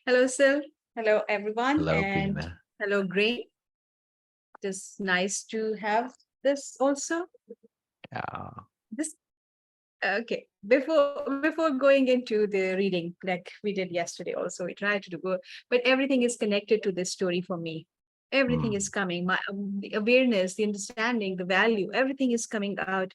Hello, Syl. Hello, everyone. Hello, And Beena. hello, Grain. It is nice to have this also. Yeah. This okay. Before going into the reading, like we did yesterday, also we tried to do, but everything is connected to this story for me. Everything Mm. is coming. The awareness, the understanding, the value, everything is coming out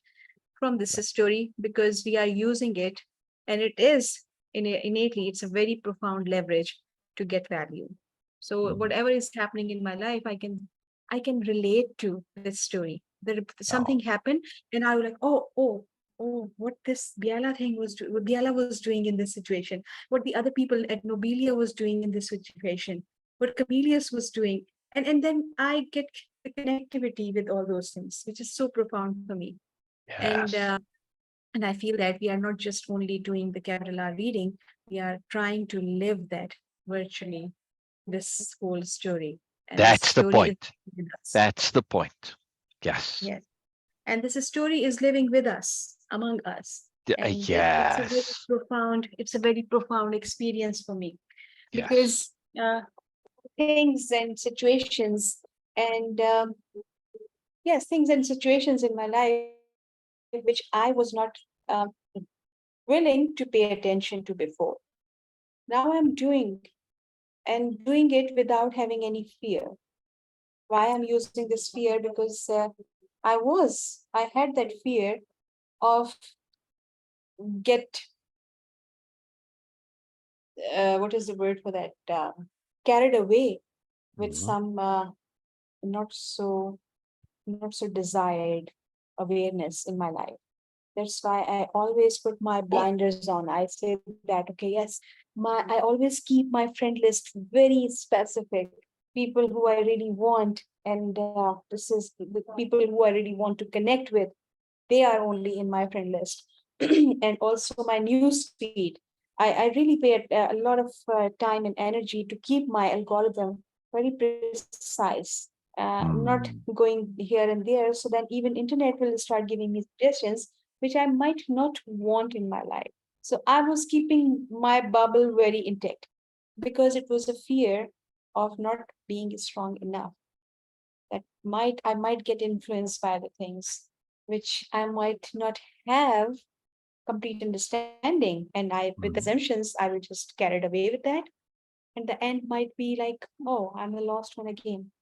from this story because we are using it, and it is innately. It's a very profound leverage to get value. So Mm. whatever is happening in my life, I can relate to this story. There something Oh, happened, and I was like, oh, what this Biella thing was what Biella was doing in this situation, what the other people at Nobelia was doing in this situation, what Camelius was doing, and then I get the connectivity with all those things, which is so profound for me. And yes. and I feel that we are not just only doing the capital R reading, we are trying to live that virtually, this whole story. And this That's the story is point. with us. That's the point. Yes. Yes. And this story is living with us, among us. And Yes. it's a very profound experience for me Yes. because things and situations and yes, things and situations in my life which I was not um, willing to pay attention to before. Now I'm doing and doing it without having any fear. Why I'm using this fear? Because I had that fear of get, what is the word for that? Carried away with Mhm. some not so not so desired awareness in my life. That's why I always put my Oh, blinders on. I say that, okay, yes, I always keep my friend list very specific. People who I really want, and this is the people who I really want to connect with. They are only in my friend list, and also my news feed. I really pay a lot of time and energy to keep my algorithm very precise, not mm. going here and there, so that even internet will start giving me suggestions which I might not want in my life. So I was keeping my bubble very intact because it was a fear of not being strong enough. That might I might get influenced by the things which I might not have complete understanding. And I, with Mm. assumptions, I will just carried away with that. And the end might be like, oh, I'm the lost one again.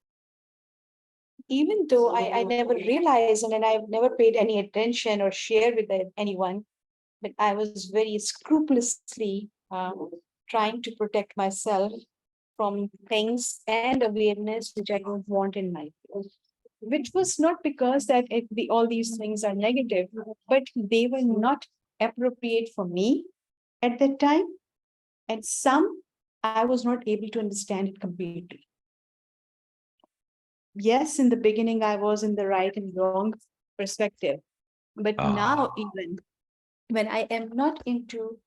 Even though I never realized and I've never paid any attention or shared with anyone, but I was very scrupulously trying to protect myself from things and awareness which I don't want in my life. Which was not because that all these things are negative, but they were not appropriate for me at that time. And some I was not able to understand it completely. Yes, in the beginning, I was in the right and wrong perspective. But now, Oh, even when I am not into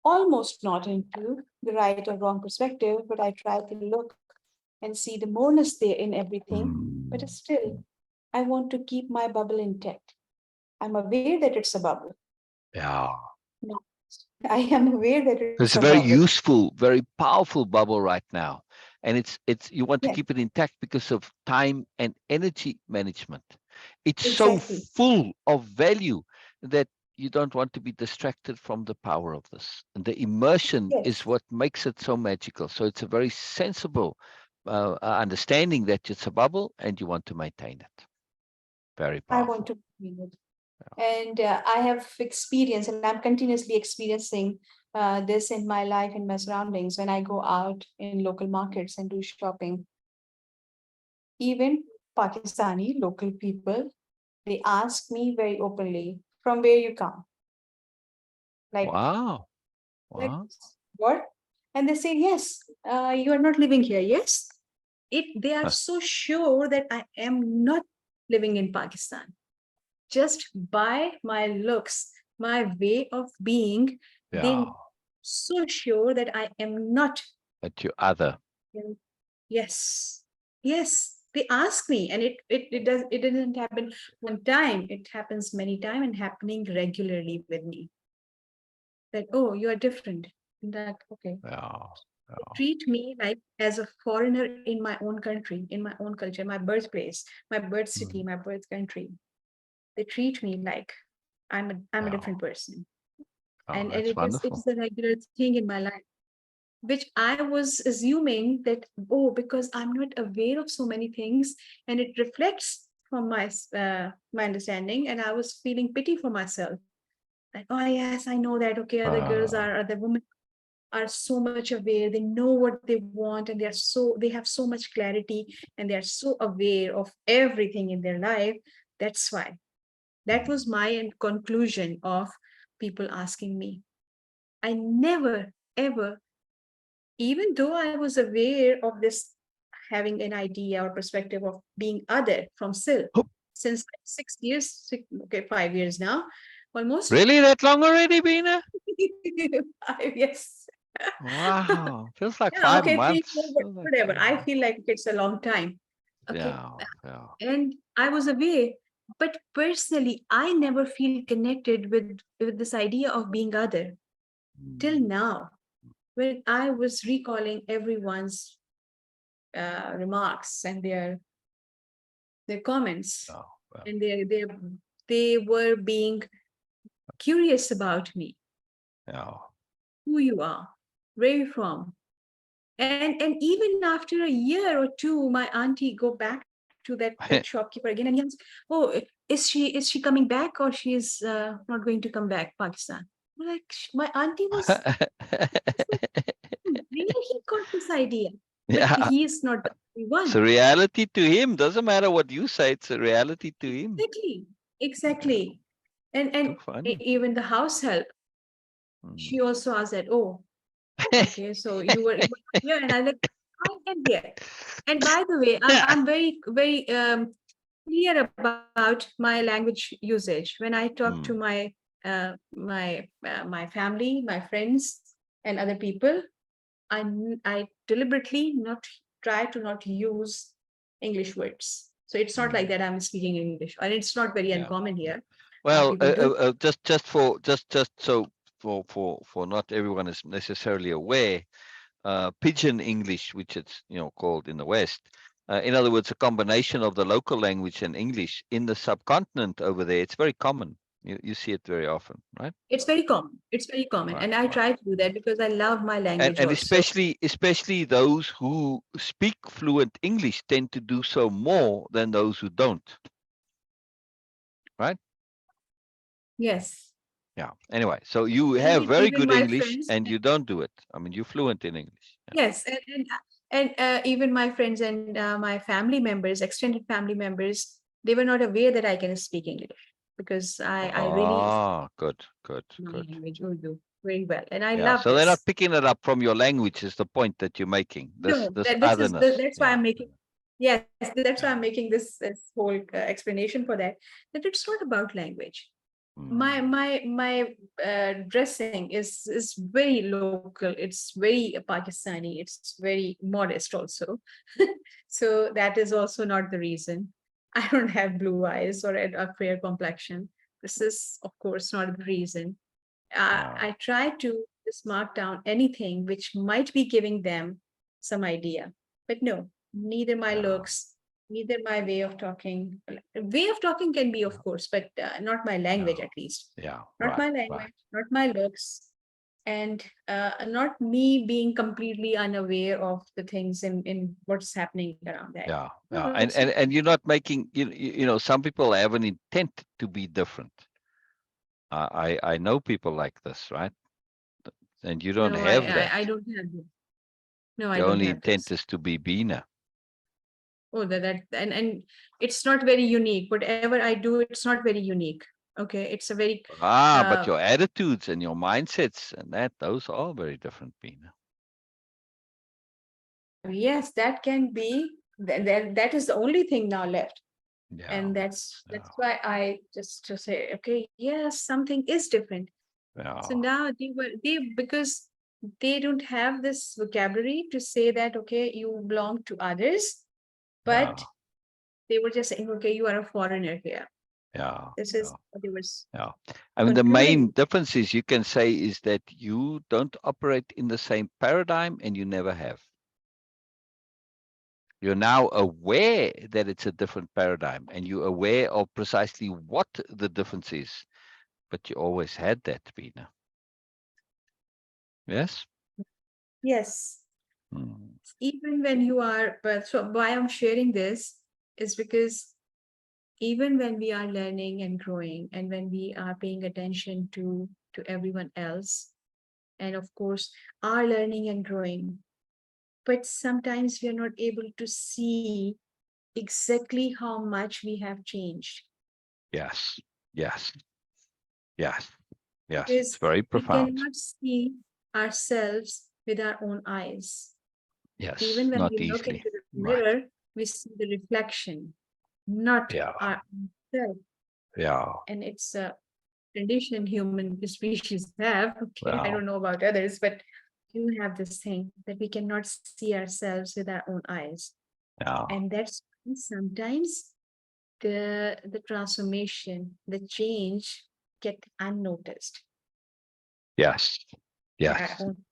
almost not into the right or wrong perspective, but I try to look and see the moreness there in everything. But mm. still, I want to keep my bubble intact. I'm aware that it's a bubble. Yeah. No, I am aware that it's a It's a very bubble. useful, very powerful bubble right now. And it's you want to Yes, keep it intact because of time and energy management. It's so exactly. full of value that you don't want to be distracted from the power of this. And the immersion is Yes, what makes it so magical. So it's a very sensible understanding that it's a bubble and you want to maintain it. Very I want powerful. to be it. And I have experienced, and I'm continuously experiencing this in my life, in my surroundings, when I go out in local markets and do shopping. Even Pakistani local people, they ask me very openly, from where you come? Like, Wow. like Wow. what? And they say, yes, you are not living here. Yes. They are Huh. so sure that I am not living in Pakistan. Just by my looks, my way of being, Yeah. they so sure that I am not. But you other. Yes, yes. They ask me, and it doesn't happen one time. It happens many times and happening regularly with me. That, oh, you are different. That, okay. Yeah. Oh. treat me like as a foreigner in my own country, in my own culture, my birthplace, my birth city, Mm. my birth country. They treat me like I'm a different Oh. person. Oh, And that's it's wonderful. the regular thing in my life, which I was assuming that, oh, because I'm not aware of so many things, and it reflects from my understanding, and I was feeling pity for myself. Like, oh yes, I know that. Okay, other women are so much aware. They know what they want, and they have so much clarity, and they are so aware of everything in their life. That's why. That Mm. was my conclusion of people asking me. I never ever, even though I was aware of this, having an idea or perspective of being other from Syl Oh, since 6 years, okay, 5 years now, almost. really that long already, Beena? 5 years. Wow. Feels like Yeah, five okay, three, four, months. Feels like whatever. 5 I months. feel like it's a long time. Okay. Yeah, yeah. And I was aware, but personally, I never feel connected with this idea of being other till Mm. now. When I was recalling everyone's remarks and their comments, Oh, well, and they were being curious about me, yeah. who you are, where you from. And even after a year or two, my auntie go back to that shopkeeper again, and he asks, "Oh, is she coming back, or she is not going to come back, Pakistan?" Like, my auntie was like, where he got this idea? But Yeah. he is not the only It's a one. reality to him. Doesn't matter what you say, it's a reality to him. Exactly, Yeah, exactly. And too funny. even the house help, Mm. she also asked that, "Oh, okay, so you were here," and I like, I am here. And by the way, I'm very clear about my language usage when I talk to Mm. my family, my friends, and other people. I deliberately not try to not use English words. So it's not like Mm. that I'm speaking English, and it's not very Yeah. uncommon Yeah. here. Well, People do. just so for not everyone is necessarily aware, Pidgin English, which it's called in the West. In other words, a combination of the local language and English in the subcontinent over there. It's very common. You see it very often, right? It's very common. It's very common, Right, and I right. try to do that because I love my And language and also. especially those who speak fluent English tend to do so more than those who don't, right? Yes. Yeah. Anyway, so you have Even very even good my English friends. and you don't do it. I mean, you're fluent in English. Yeah. Yes, and even my friends and my family members, extended family members, they were not aware that I can speak English because I really Ah, good, good, my good. language Urdu very well, and I Yeah. love So they're not this. picking it up from your language is the point that you're making. This No, this otherness. that's why Yeah. I'm making. Yes, that's why Yeah. I'm making this whole explanation for that. That it's not about language. My Mm, my my dressing is very local. It's very Pakistani. It's very modest also. So that is also not the reason. I don't have blue eyes or a fair complexion. This is, of course, not the reason. yeah. I try to just mark down anything which might be giving them some idea. But no, neither my Yeah. looks, neither my way of talking. Way of talking can be, of course, but not my Yeah. language at least. Yeah. Not Right. my Right. language, not my looks, and not me being completely unaware of the things in what's happening around that. Yeah. No, Yeah. no, And it's and not. and you're not making some people have an intent to be different. I know people like this, right? And you don't No, have that. I don't have this. No, I The don't only have intent this. is to be Beena. Oh, that and it's not very unique. Whatever I do, it's not very unique. Okay, it's a very But uh your attitudes and your mindsets and those are very different, Beena. yes, that can be that is the only thing now left. Yeah. And that's Yeah. why I just to say, okay, yes, something is different. So Yeah. now they because they don't have this vocabulary to say that okay, you belong to others, Yeah. but they were just saying, okay, you are a foreigner here. Yeah. This Yeah. is what it was Yeah. I mean, the concluding. main difference is you can say is that you don't operate in the same paradigm and you never have. You're now aware that it's a different paradigm and you're aware of precisely what the difference is, but you always had that, Beena. Yes? Yes, Mm. even when you are, but so why I'm sharing this is because even when we are learning and growing, and when we are paying attention to everyone else, and of course are learning and growing, but sometimes we are not able to see exactly how much we have changed, Yes. Yes. Yes. Yes. It's because very we profound. cannot see ourselves with our own eyes. Yes. Even when Not we look easily. into the Right. mirror, we see the reflection, not Yeah. our self. Yeah. And it's a condition human species have. Okay, I Yeah. don't know about others, but you have this thing that we cannot see ourselves with our own eyes. Yeah. And that's why sometimes the transformation, the change get unnoticed Yes. by our Yes. own.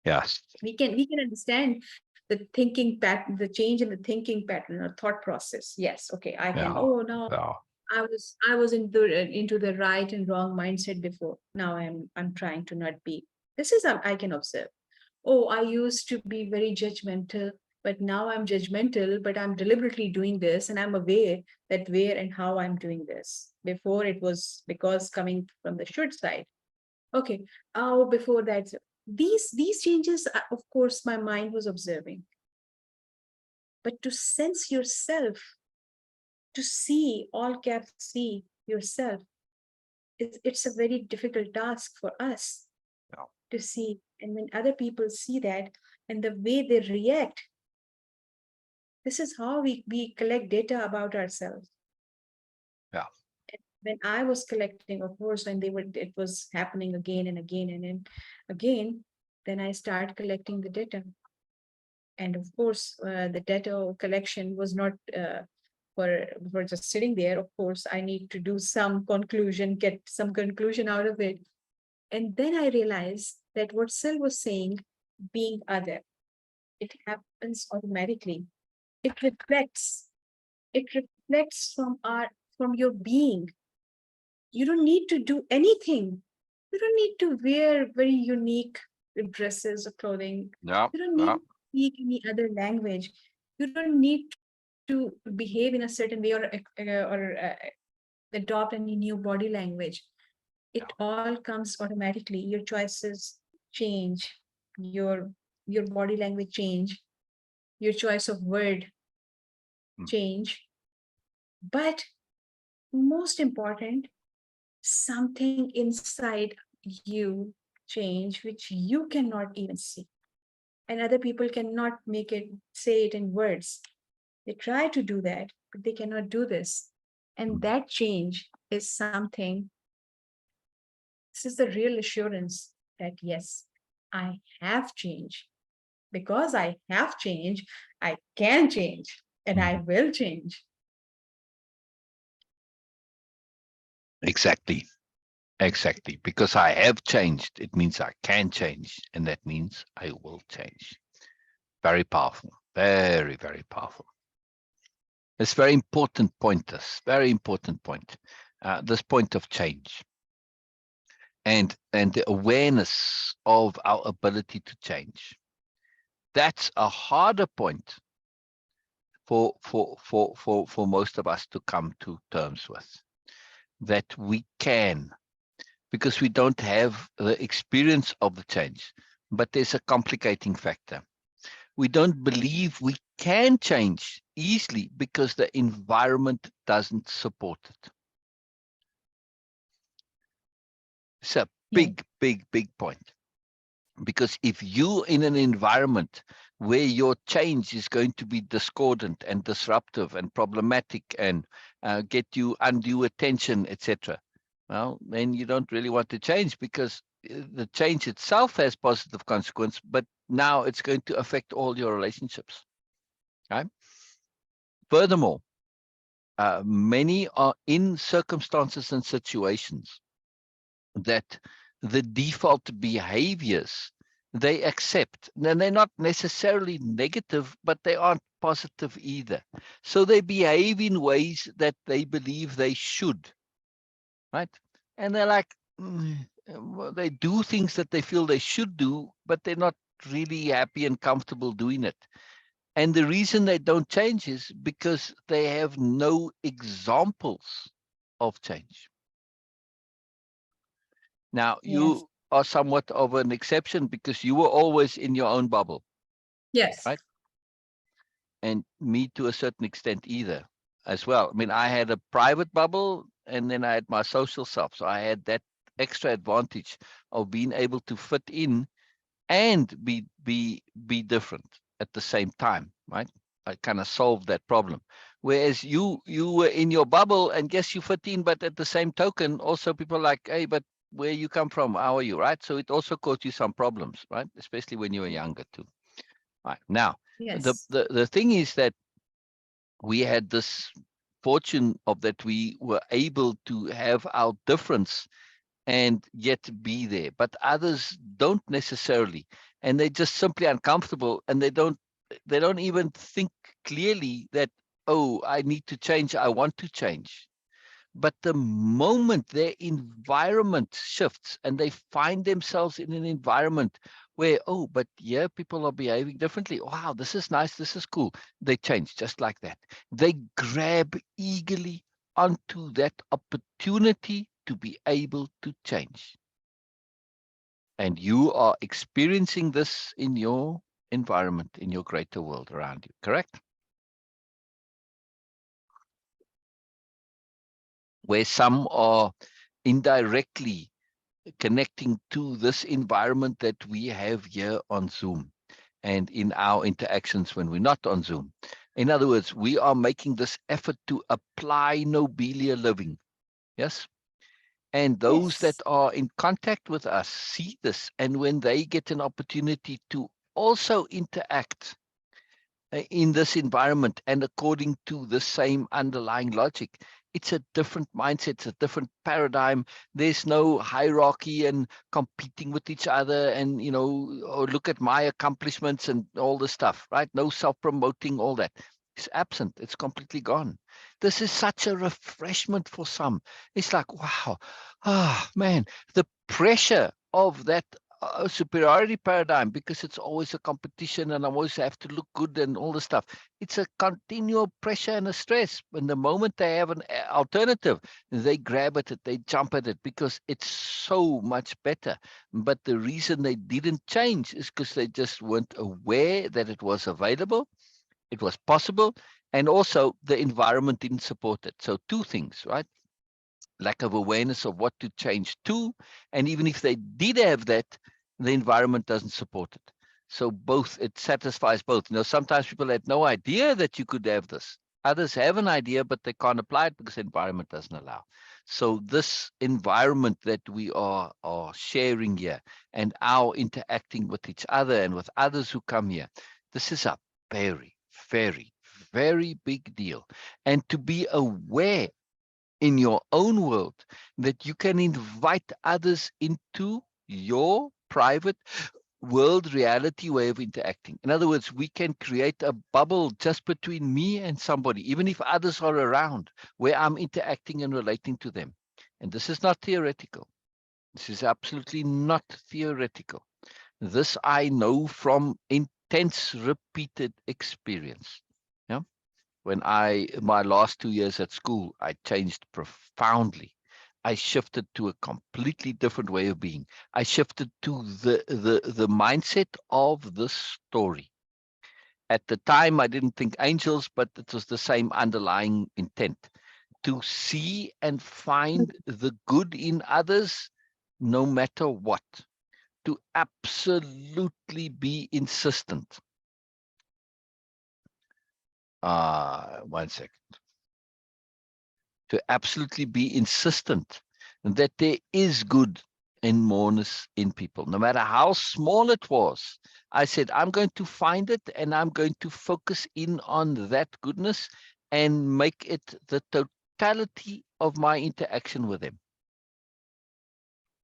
Yes. We can understand the thinking pattern, the change in the thinking pattern or thought process. Yes, okay, I can. Yeah. Oh, now Yeah. I was into the right and wrong mindset before. Now I'm trying to not be. This is I can observe. Oh, I used to be very judgmental, but now I'm judgmental, but I'm deliberately doing this, and I'm aware that where and how I'm doing this. Before it was because coming from the should side. Okay. Oh, before that, these changes, of course, my mind was observing, but to sense yourself, to see all caps see yourself, it's a very difficult task for us Yeah. to see. And when other people see that and the way they react, this is how we collect data about ourselves. Yeah. When I was collecting, of course, when it was happening again and again and then again, then I start collecting the data. And of course, the data collection was not for just sitting there. Of course, I need to do some conclusion, get some conclusion out of it. And then I realized that what Syl was saying, being other, it happens automatically. It reflects. It reflects from your being. You don't need to do anything. You don't need to wear very unique dresses or clothing. Yeah. You don't need Yeah. to speak any other language. You don't need to behave in a certain way or adopt any new body language. It all comes automatically. Your choices change. Your body language change. Your choice of word Mm. change. But most important, something inside you change, which you cannot even see. And other people cannot make it, say it in words. They try to do that, but they cannot do this. And Mm. that change is something, this is the real assurance that yes, I have changed. Because I have changed, I can change and I Mm. will change. Exactly. Exactly. Because I have changed, it means I can change, and that means I will change. Very powerful. Very, very powerful. It's very important point. This very important point. This point of change and the awareness of our ability to change. That's a harder point for most of us to come to terms with. That we can, because we don't have the experience of the change. But there's a complicating factor. We don't believe we can change easily because the environment doesn't support it. It's a Yeah. big point. Because if you're in an environment where your change is going to be discordant and disruptive and problematic and get you undue attention, etc., well, then you don't really want to change, because the change itself has positive consequence, but now it's going to affect all your relationships. Right? Furthermore, many are in circumstances and situations that the default behaviors they accept. And they're not necessarily negative, but they aren't positive either. So they behave in ways that they believe they should, right? And they're like, well, they do things that they feel they should do, but they're not really happy and comfortable doing it. And the reason they don't change is because they have no examples of change. Now, Yes. you are somewhat of an exception because you were always in your own bubble, Yes. right? And me to a certain extent either as well. I mean, I had a private bubble and then I had my social self. So I had that extra advantage of being able to fit in and be different at the same time, right? I kind of solved that problem. Whereas you were in your bubble and guess you fit in, but at the same token, also people like, hey, but where you come from, how are you, right? So it also caused you some problems, right? Especially when you were younger too. Right. Now, Yes. the thing is that we had this fortune of that we were able to have our difference and yet be there, but others don't necessarily, and they're just simply uncomfortable, and they don't even think clearly that, oh, I need to change, I want to change. But the moment their environment shifts and they find themselves in an environment where, oh, but yeah, people are behaving differently. Wow, this is nice, this is cool. They change just like that. They grab eagerly onto that opportunity to be able to change. And you are experiencing this in your environment, in your greater world around you, correct? Where some are indirectly connecting to this environment that we have here on Zoom and in our interactions when we're not on Zoom. In other words, we are making this effort to apply Nobelia-Living. Yes. And those that Yes. are in contact with us see this. And when they get an opportunity to also interact in this environment and according to the same underlying logic, it's a different mindset, it's a different paradigm. There's no hierarchy and competing with each other and, oh, look at my accomplishments and all this stuff, right? No self-promoting, all that. It's absent. It's completely gone. This is such a refreshment for some. It's like, wow, man, the pressure of that superiority paradigm, because it's always a competition and I always have to look good and all this stuff. It's a continual pressure and a stress. When the moment they have an alternative, they grab at it, they jump at it because it's so much better. But the reason they didn't change is because they just weren't aware that it was available, it was possible, and also the environment didn't support it. So two things, right? Lack of awareness of what to change to, and even if they did have that, the environment doesn't support it. So both, it satisfies both. Sometimes people had no idea that you could have this. Others have an idea, but they can't apply it because the environment doesn't allow. So this environment that we are sharing here and our interacting with each other and with others who come here, this is a very, very, very big deal. And to be aware in your own world that you can invite others into your private world reality way of interacting. In other words, we can create a bubble just between me and somebody, even if others are around, where I'm interacting and relating to them. And this is not theoretical. This is absolutely not theoretical. This I know from intense repeated experience. Yeah. When my last 2 years at school, I changed profoundly. I shifted to a completely different way of being. I shifted to the mindset of the story. At the time, I didn't think angels, but it was the same underlying intent to see and find the good in others, no matter what. To absolutely be insistent. 1 second. To absolutely be insistent that there is good and moreness in people, no matter how small it was. I said, I'm going to find it and I'm going to focus in on that goodness and make it the totality of my interaction with them.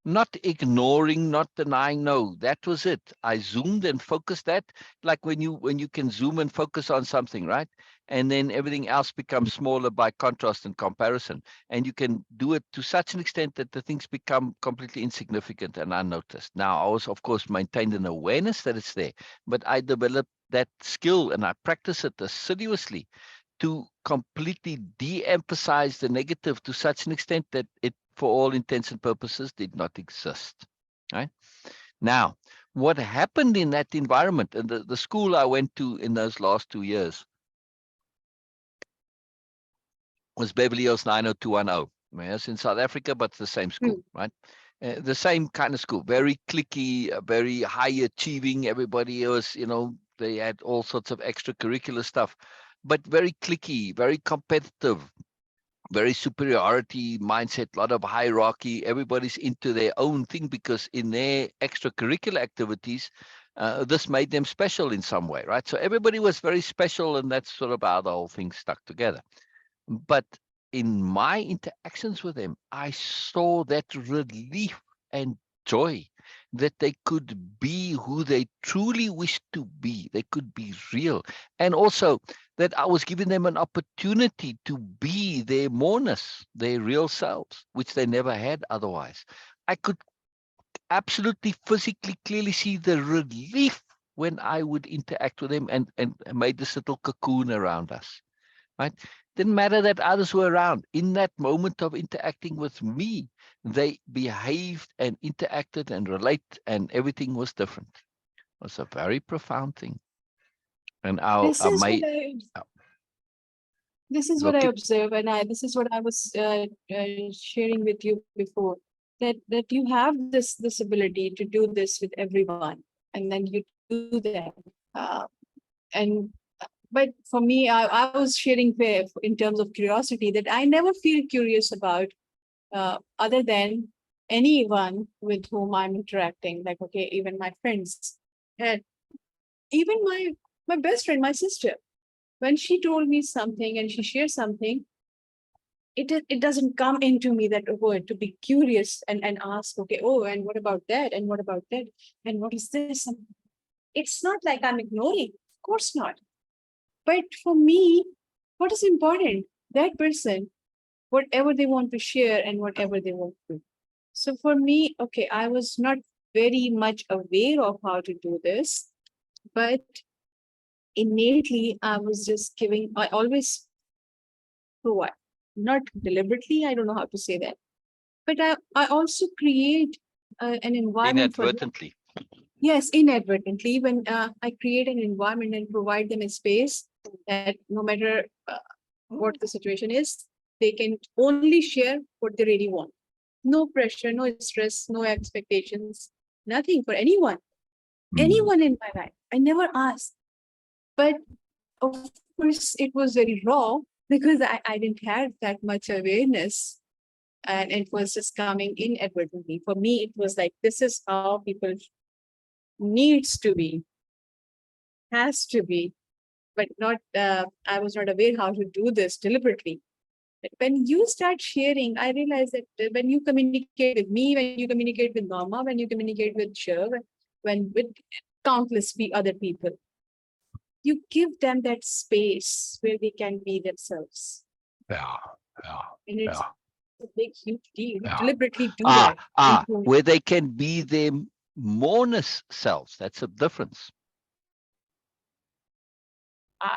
Not ignoring, not denying. No, that was it. I zoomed and focused that, like when you can zoom and focus on something, right? And then everything else becomes smaller by contrast and comparison. And you can do it to such an extent that the things become completely insignificant and unnoticed. Now, I was, of course, maintained an awareness that it's there, but I developed that skill and I practice it assiduously to completely de-emphasize the negative to such an extent that it, for all intents and purposes, did not exist. Right? Now, what happened in that environment, and the school I went to in those last 2 years was Beverly Hills 90210. Yes, in South Africa, but the same school, right? The same kind of school, very cliquey, very high achieving. Everybody was, they had all sorts of extracurricular stuff, but very cliquey, very competitive, very superiority mindset, a lot of hierarchy. Everybody's into their own thing because in their extracurricular activities, this made them special in some way, right? So everybody was very special, and that's sort of how the whole thing stuck together. But in my interactions with them, I saw that relief and joy that they could be who they truly wished to be. They could be real. And also that I was giving them an opportunity to be their moreness, their real selves, which they never had otherwise. I could absolutely physically clearly see the relief when I would interact with them and made this little cocoon around us. Right? Didn't matter that others were around. In that moment of interacting with me, they behaved and interacted and relate, and everything was different. It was a very profound thing. And This is what I okay. observe, and this is what I was sharing with you before. That you have this ability to do this with everyone, and then you do that. And but for me, I was sharing in terms of curiosity that I never feel curious about other than anyone with whom I'm interacting. Like, okay, even my friends, and even my best friend, my sister, when she told me something and she shared something, it doesn't come into me that word to be curious and ask, okay, oh, and what about that, and what about that, and what is this? And it's not like I'm ignoring, of course not. But for me, what is important? That person, whatever they want to share and whatever they want to do. So for me, okay, I was not very much aware of how to do this, but innately I was just giving, I always provide, not deliberately, I don't know how to say that, but I also create an environment for them. Inadvertently. Yes, inadvertently, when I create an environment and provide them a space that no matter what the situation is, they can only share what they really want. No pressure, no stress, no expectations, nothing for anyone. Anyone in my life. I never asked. But of course, it was very raw because I didn't have that much awareness. And it was just coming inadvertently. For me, it was like, this is how people needs to be, has to be, but not, I was not aware how to do this deliberately. But when you start sharing, I realized that when you communicate with me, when you communicate with Mama, when you communicate with Syl, when with countless other people, you give them that space where they can be themselves. Yeah, yeah, And it's yeah. a big, huge deal. You Yeah. deliberately do that. Where they can be their moreness selves. That's a difference.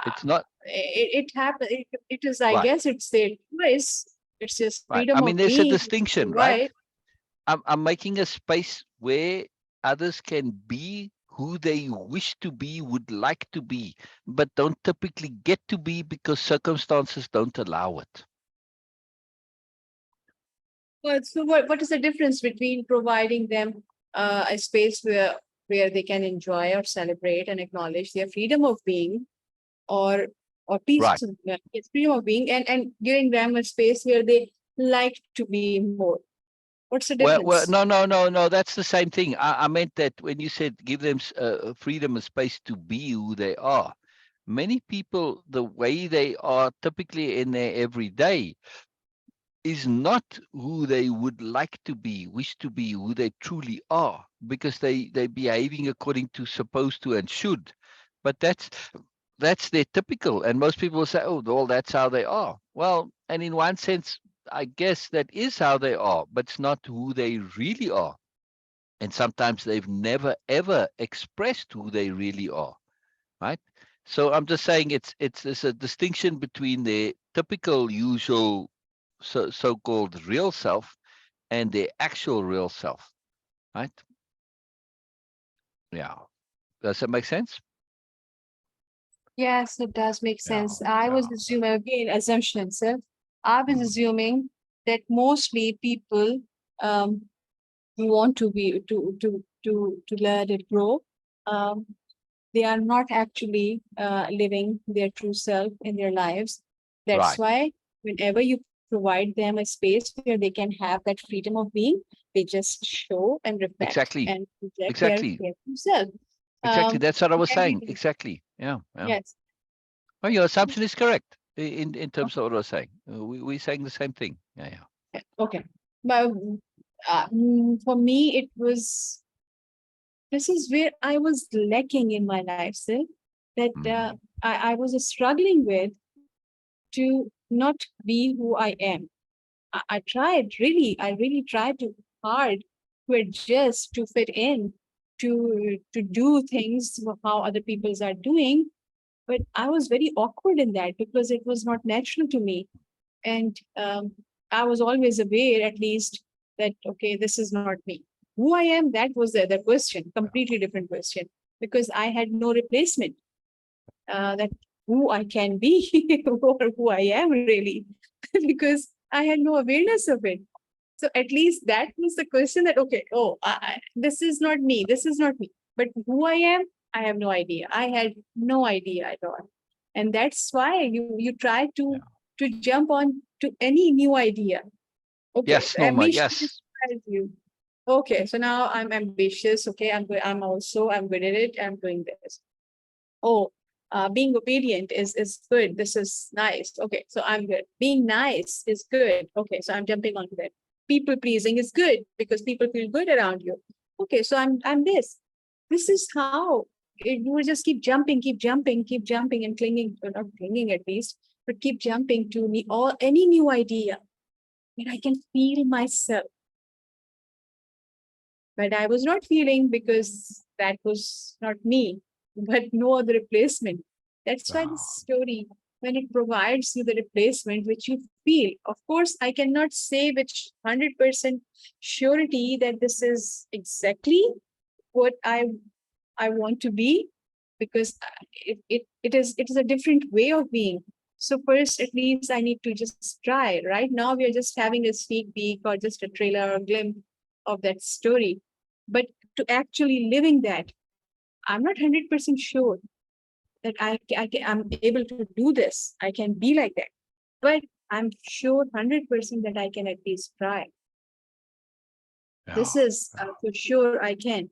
It's not It happens. It is, I right. guess, it's their choice. It's just Right. I freedom mean, of there's a being. distinction, right? Right. I'm making a space where others can be who they wish to be, would like to be, but don't typically get to be because circumstances don't allow it. Well, so what is the difference between providing them a space where they can enjoy or celebrate and acknowledge their freedom of being, or peace, Right. yes, freedom of being, and giving them a space where they like to be more? What's the Well, difference? no. That's the same thing. I meant that when you said give them freedom and space to be who they are. many people, the way they are typically in their everyday is not who they would like to be, wish to be, who they truly are, because they're behaving according to supposed to and should. But that's their typical, and most people say, oh, well, that's how they are. Well, and in one sense, I guess that is how they are, but it's not who they really are. And sometimes they've never ever expressed who they really are, right? So I'm just saying it's a distinction between the typical, usual, so-called real self and the actual real self, right? Yeah. Does that make sense? Yes, it does make Yeah. sense. I Yeah. was assuming, again, assumption, sir. I was Mm. assuming that mostly people who want to be to let it grow, um, they are not actually living their true self in their lives. That's Right. why whenever you provide them a space where they can have that freedom of being, they just show and reflect Exactly. and project Exactly. their true self. Exactly. That's what I was Every saying. day. Exactly. Yeah. Yeah. Yes. Well, your assumption is correct in terms of what I was saying. We're saying the same thing. Yeah. Yeah. Okay. But for me, it was, this is where I was lacking in my life, sir, that Mm. I was struggling with to not be who I am. I tried really, I really tried to hard to adjust, to fit in, to do things how other people's are doing, but I was very awkward in that because it was not natural to me. And I was always aware, at least, that okay, this is not me. Who I am, that was the other question, completely different question, because I had no replacement. That who I can be or who I am really, because I had no awareness of it. So at least that was the question that okay, oh, this is not me, this is not me. But who I am, I have no idea. I had no idea at all, and that's why you try Yeah. to jump on to any new idea. Okay, Yes, so Norma. ambition Yes. inspires you. Okay, so now I'm ambitious. Okay, I'm good at it. I'm doing this. Oh, being obedient is good. This is nice. Okay, so I'm good. Being nice is good. Okay, so I'm jumping onto that. People pleasing is good because people feel good around you. Okay, so I'm this. This is how you will just keep jumping, and clinging, or not clinging at least, but keep jumping to me or any new idea where I can feel myself. But I was not feeling because that was not me, but no other replacement. That's why Yeah. this story, when it provides you the replacement which you feel, of course, I cannot say with 100% surety that this is exactly what I want to be, because it is a different way of being. So first, at least I need to just try. Right now, we are just having a sneak peek or just a trailer or glimpse of that story. But to actually living that, I'm not 100% sure that I'm able to do this. I can be like that. But I'm sure 100% that I can at least try. Yeah. This is Yeah. for sure I can.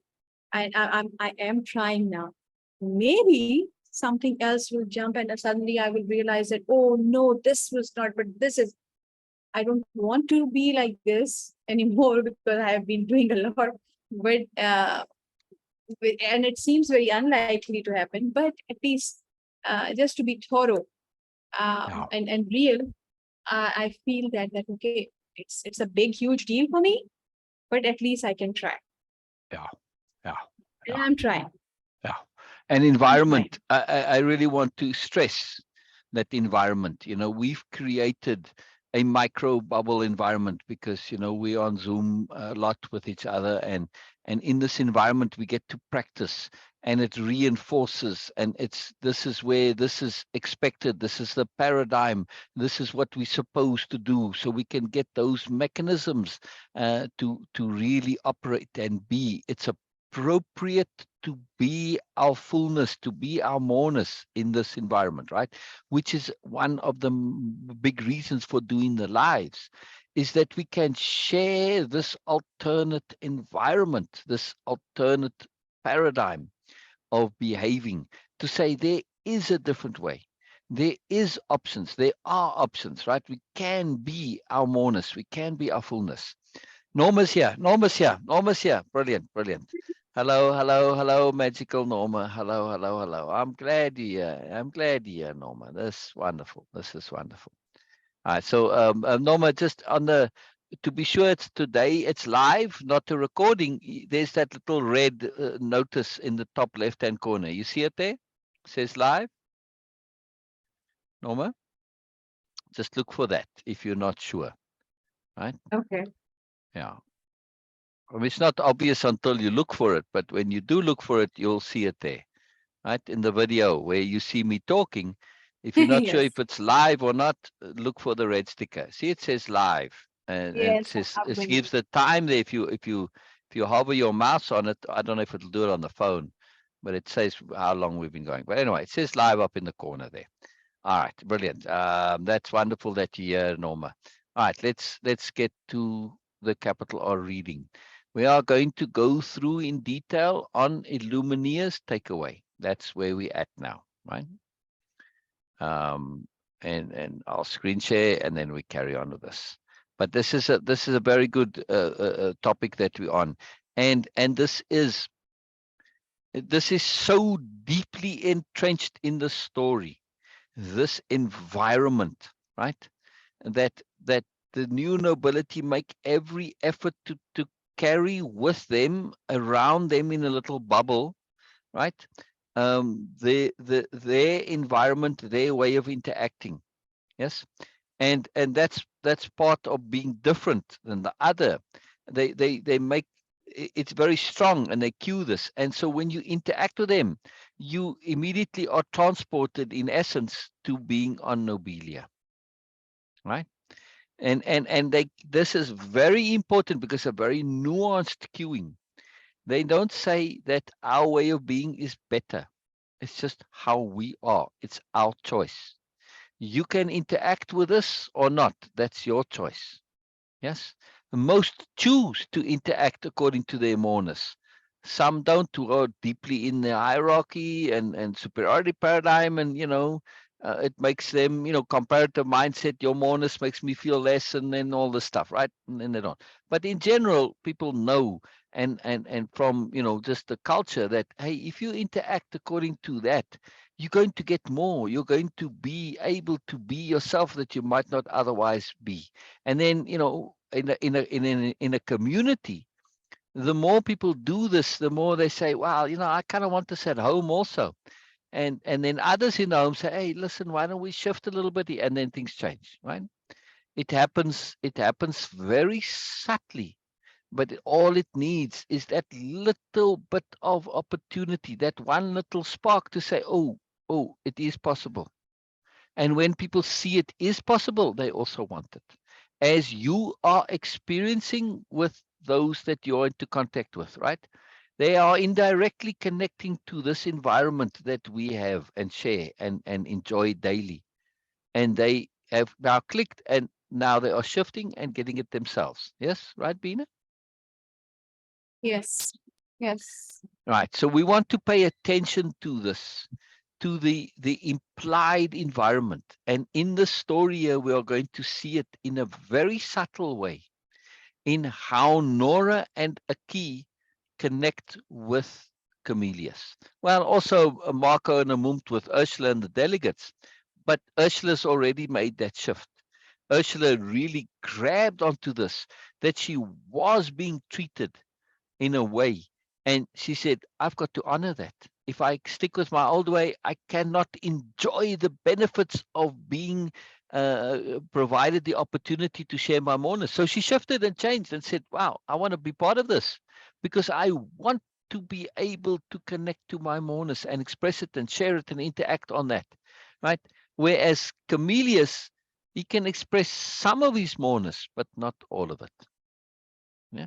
I am trying now. Maybe something else will jump and suddenly I will realize that, oh no, this was not, but this is, I don't want to be like this anymore because I have been doing a lot. But and it seems very unlikely to happen, but at least just to be thorough Yeah. and real, I feel that okay, it's a big, huge deal for me, but at least I can try. Yeah. Yeah. And Yeah. I'm trying. Yeah. And I'm trying. environment, I really want to stress that environment. We've created a micro bubble environment because, we're on Zoom a lot with each other. And in this environment, we get to practice and it reinforces. And this is where this is expected. This is the paradigm. This is what we're supposed to do. So we can get those mechanisms to really operate and be. It's appropriate to be our fullness, to be our moreness in this environment, right? Which is one of the big reasons for doing the lives, is that we can share this alternate environment, this alternate paradigm of behaving, to say there is a different way. There is options. There are options, right? We can be our moreness. We can be our fullness. Norma's here. Norma's here. Norma's here. Brilliant. Brilliant. Hello, hello, hello, magical Norma. Hello, hello, hello. I'm glad you're here. I'm glad you're here, Norma. This is wonderful. This is wonderful. All right. So, Norma, just on the, to be sure it's today, it's live, not a recording. There's that little red notice in the top left-hand corner. You see it there? It says live. Norma, just look for that if you're not sure, right? Okay. Yeah. I mean, it's not obvious until you look for it, but when you do look for it, you'll see it there, right? In the video where you see me talking, if you're not sure Yes. if it's live or not, look for the red sticker. See, it says live, and it Yes, says, I'm it winning. gives the time there. If you hover your mouse on it, I don't know if it'll do it on the phone, but it says how long we've been going. But anyway, it says live up in the corner there. All right, brilliant. That's wonderful that you're here, Norma. All right, let's get to the capital R reading. We are going to go through in detail on Illumineer's takeaway. That's where we're at now, right? And I'll screen share, and then we carry on with this. But this is a very good topic that we're on, and this is so deeply entrenched in the story, this environment, right? That the new nobility make every effort to carry with them, around them in a little bubble, right? Their environment, their way of interacting. Yes. And that's part of being different than the other. They make it's very strong, and they cue this. And so when you interact with them, you immediately are transported, in essence, to being on Nobelia, right? And they, this is very important because a very nuanced cueing. They don't say that our way of being is better. It's just how we are. It's our choice. You can interact with us or not. That's your choice. Yes. Most choose to interact according to their moreness. Some don't, to go deeply in the hierarchy and superiority paradigm, and it makes them, comparative mindset. Your moreness makes me feel less, and then all this stuff, right? And then they don't. But in general, people know, and from just the culture, that hey, if you interact according to that, you're going to get more. You're going to be able to be yourself that you might not otherwise be. And then, in a community, the more people do this, the more they say, wow, I kind of want this at home also. And then others in the home say, hey, listen, why don't we shift a little bit here? And then things change, right? It happens very subtly, but all it needs is that little bit of opportunity, that one little spark to say, oh, it is possible. And when people see it is possible, they also want it. As you are experiencing with those that you're into contact with, right? They are indirectly connecting to this environment that we have and share and enjoy daily. And they have now clicked, and now they are shifting and getting it themselves. Yes, right, Beena? Yes. Yes. Right. So we want to pay attention to this, to the implied environment. And in the story here, we are going to see it in a very subtle way, in how Nora and Aki connect with Camelius. Well, also Marco and Amumt with Ursula and the delegates, but Ursula's already made that shift. Ursula really grabbed onto this, that she was being treated in a way. And she said, I've got to honor that. If I stick with my old way, I cannot enjoy the benefits of being provided the opportunity to share my moreness. So she shifted and changed and said, wow, I want to be part of this because I want to be able to connect to my moreness and express it and share it and interact on that, right? Whereas Camelius, he can express some of his moreness, but not all of it. Yeah.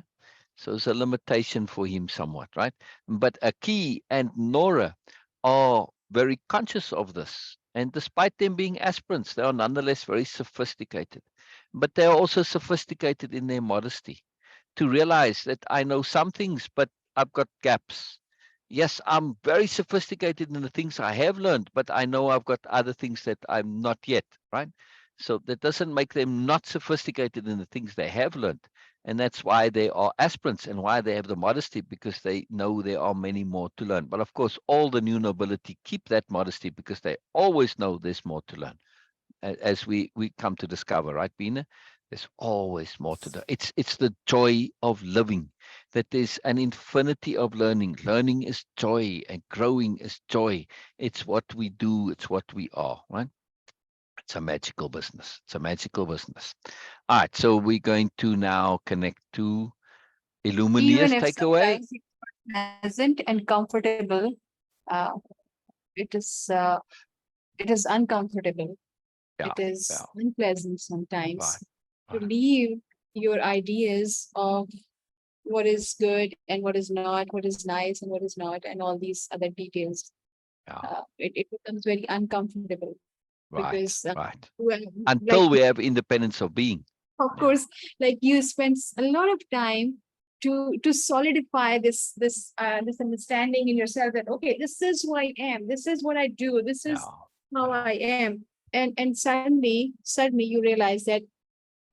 So it's a limitation for him somewhat, right? But Aki and Nora are very conscious of this. And despite them being aspirants, they are nonetheless very sophisticated. But they are also sophisticated in their modesty, to realize that I know some things, but I've got gaps. Yes, I'm very sophisticated in the things I have learned, but I know I've got other things that I'm not yet, right? So that doesn't make them not sophisticated in the things they have learned. And that's why they are aspirants and why they have the modesty, because they know there are many more to learn. But of course, all the new nobility keep that modesty because they always know there's more to learn. As we come to discover, right, Beena? There's always more to do. It's the joy of living, that there's an infinity of learning. Learning is joy and growing is joy. It's what we do, it's what we are, right? It's a magical business. It's a magical business. All right, so we're going to now connect to Even Illumineer's if takeaway. sometimes it's pleasant and comfortable, uh, it is uh, it is uncomfortable. Yeah, It is yeah, unpleasant right, sometimes to right. leave your ideas of what is good and what is not, what is nice and what is not, and all these other details. Yeah, It becomes very uncomfortable right, because, right. well, like Until we have independence of being. of Yeah, course, like you spend a lot of time to solidify this understanding in yourself that okay, this is who I am, this is what I do, this is yeah, how yeah. I am, and suddenly you realize that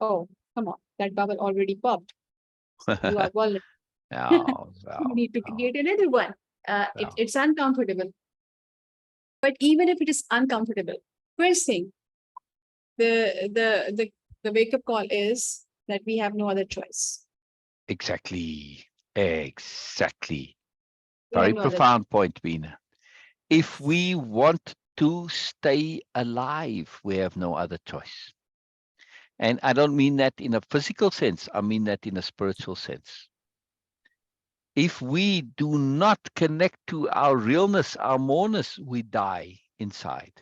oh, come on, that bubble already popped, so you are vulnerable. Yeah, You yeah, need to yeah, create another one. yeah. It's uncomfortable, but even if it is uncomfortable, first thing, the the the the wake up call is that we have no other choice. Exactly. Exactly. We have Very no other profound point, Beena. If choice. we want to stay alive, we have no other choice. And I don't mean that in a physical sense, I mean that in a spiritual sense. If we do not connect to our realness, our moreness, we die inside.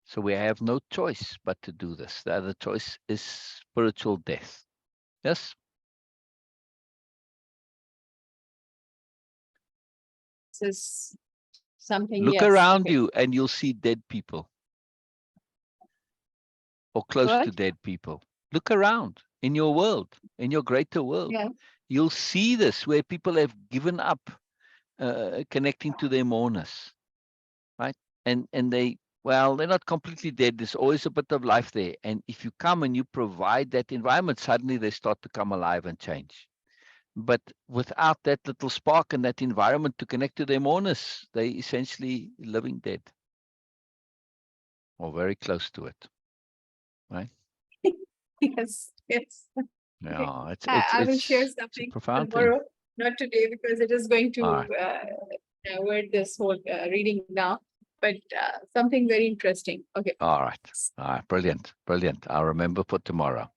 So we have no choice but to do this. The other choice is spiritual death. Yes? This is something, Look yes. around Okay. you and you'll see dead people or close to What? dead people. Look around in your world, in your greater world. Yeah. You'll see this where people have given up connecting to their moreness, right? And they, well, they're not completely dead. There's always a bit of life there. And if you come and you provide that environment, suddenly they start to come alive and change. But without that little spark and that environment to connect to their moreness, they essentially living dead or very close to it, right? Yes. Yes. Okay. Yeah, I will share it's a something profound thing. tomorrow, not today, because it is going All to right. word this whole reading now. But something very interesting. Okay. All right. All right. Brilliant. Brilliant. I'll remember for tomorrow.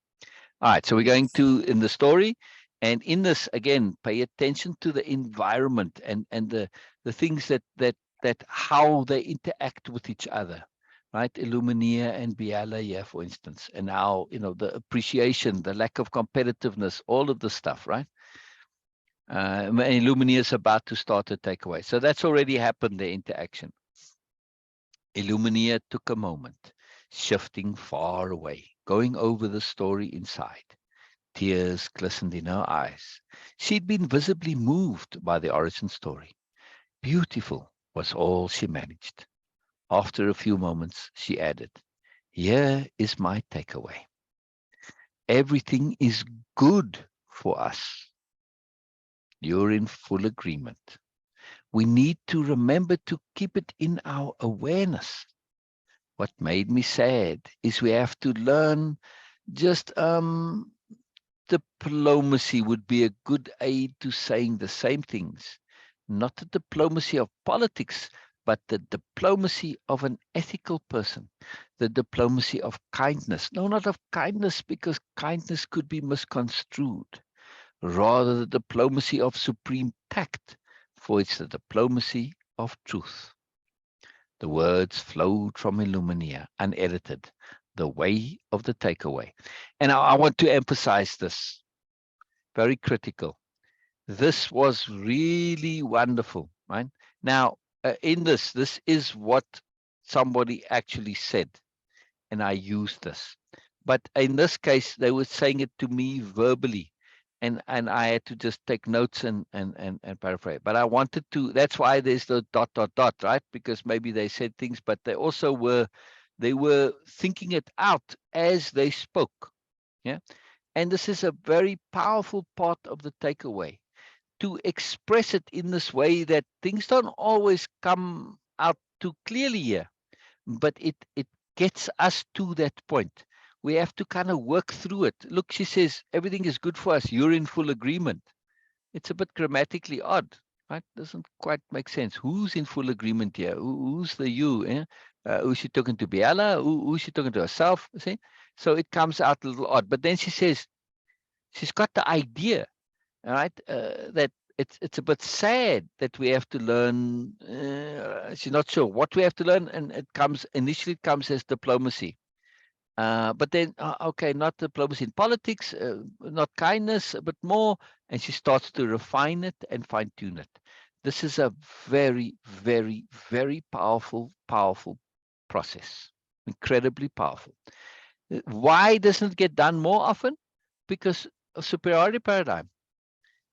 All right. So we're going Yes. to in the story, and in this again, pay attention to the environment and the things that how they interact with each other, right? Illuminia and Biella, yeah, for instance, and how the appreciation, the lack of competitiveness, all of the stuff, right? Illuminia is about to start a takeaway, so that's already happened. The interaction. Illuminia took a moment, shifting far away, going over the story inside. Tears glistened in her eyes. She'd been visibly moved by the origin story. Beautiful was all she managed. After a few moments, she added, "Here is my takeaway. Everything is good for us. You're in full agreement. We need to remember to keep it in our awareness. What made me sad is we have to learn just diplomacy would be a good aid to saying the same things. Not the diplomacy of politics, but the diplomacy of an ethical person, the diplomacy of kindness. No, not of kindness, because kindness could be misconstrued. Rather, the diplomacy of supreme tact, for it's the diplomacy of truth." The words flowed from Illuminia, unedited, the way of the takeaway. And I want to emphasize this, very critical. This was really wonderful, right? Now, in this is what somebody actually said, and I used this. But in this case, they were saying it to me verbally. and I had to just take notes and paraphrase. But I wanted to. That's why there's the ... right? Because maybe they said things, but they also were thinking it out as they spoke. Yeah, and this is a very powerful part of the takeaway, to express it in this way that things don't always come out too clearly here, but it gets us to that point. We have to kind of work through it. Look, she says everything is good for us. You're in full agreement. It's a bit grammatically odd, right? Doesn't quite make sense. Who's in full agreement here? Who's the you? Eh? Who's she talking to? Biella? Who's she talking to herself? See? So it comes out a little odd. But then she says she's got the idea, all right, that it's a bit sad that we have to learn. She's not sure what we have to learn, and initially it comes as diplomacy. But then, okay, not diplomacy in politics, not kindness, but more. And she starts to refine it and fine tune it. This is a very, very, very powerful process. Incredibly powerful. Why doesn't it get done more often? Because of superiority paradigm.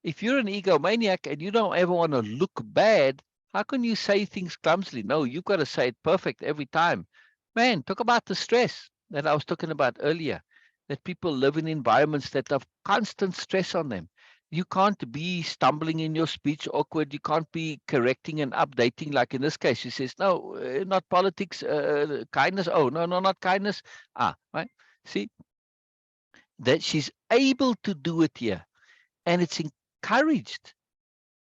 If you're an egomaniac and you don't ever want to look bad, how can you say things clumsily? No, you've got to say it perfect every time. Man, talk about the stress that I was talking about earlier, that people live in environments that have constant stress on them. You can't be stumbling in your speech, awkward. You can't be correcting and updating. Like in this case, she says, no, not politics, kindness. Oh, no, not kindness. Right. See, that she's able to do it here. And it's encouraged,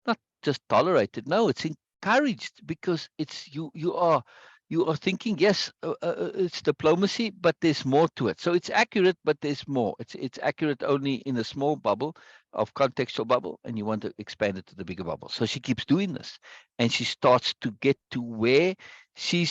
not just tolerated. No, it's encouraged, because it's you are thinking, yes, it's diplomacy, but there's more to it. So it's accurate, but there's more. It's accurate only in a small bubble of contextual bubble, and you want to expand it to the bigger bubble. So she keeps doing this, and she starts to get to where she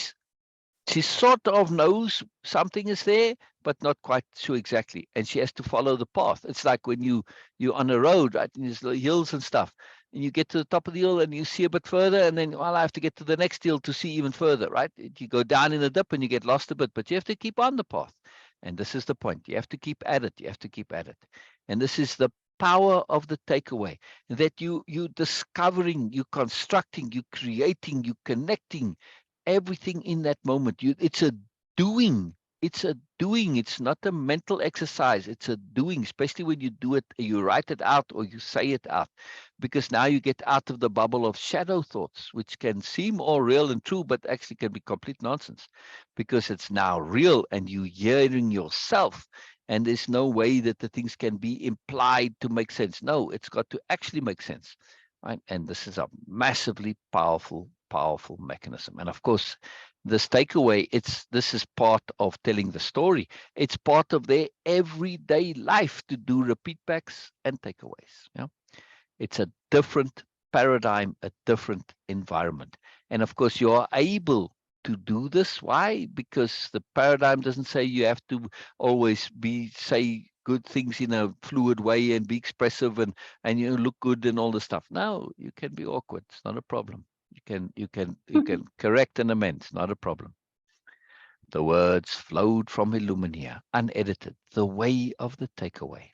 sort of knows something is there, but not quite sure exactly. And she has to follow the path. It's like when you're on a road, right? And there's the hills and stuff. And you get to the top of the hill and you see a bit further. And then, well, I have to get to the next hill to see even further, right? You go down in the dip and you get lost a bit, but you have to keep on the path. And this is the point. You have to keep at it. You have to keep at it. And this is the power of the takeaway, that you discovering, you constructing, you creating, you connecting, everything in that moment. It's a doing. It's a doing. It's not a mental exercise. It's a doing, especially when you do it, you write it out or you say it out, because now you get out of the bubble of shadow thoughts, which can seem all real and true, but actually can be complete nonsense, because it's now real and you hearing yourself. And there's no way that the things can be implied to make sense. No, it's got to actually make sense. Right? And this is a massively powerful mechanism. And of course, this takeaway, this is part of telling the story. It's part of their everyday life to do repeat backs and takeaways. Yeah, it's a different paradigm, a different environment. And of course, you are able to do this. Why? Because the paradigm doesn't say you have to always say good things in a fluid way and be expressive and you look good and all this stuff. No, you can be awkward. It's not a problem. You can correct and amend. It's not a problem. The words flowed from Illumina, unedited, the way of the takeaway.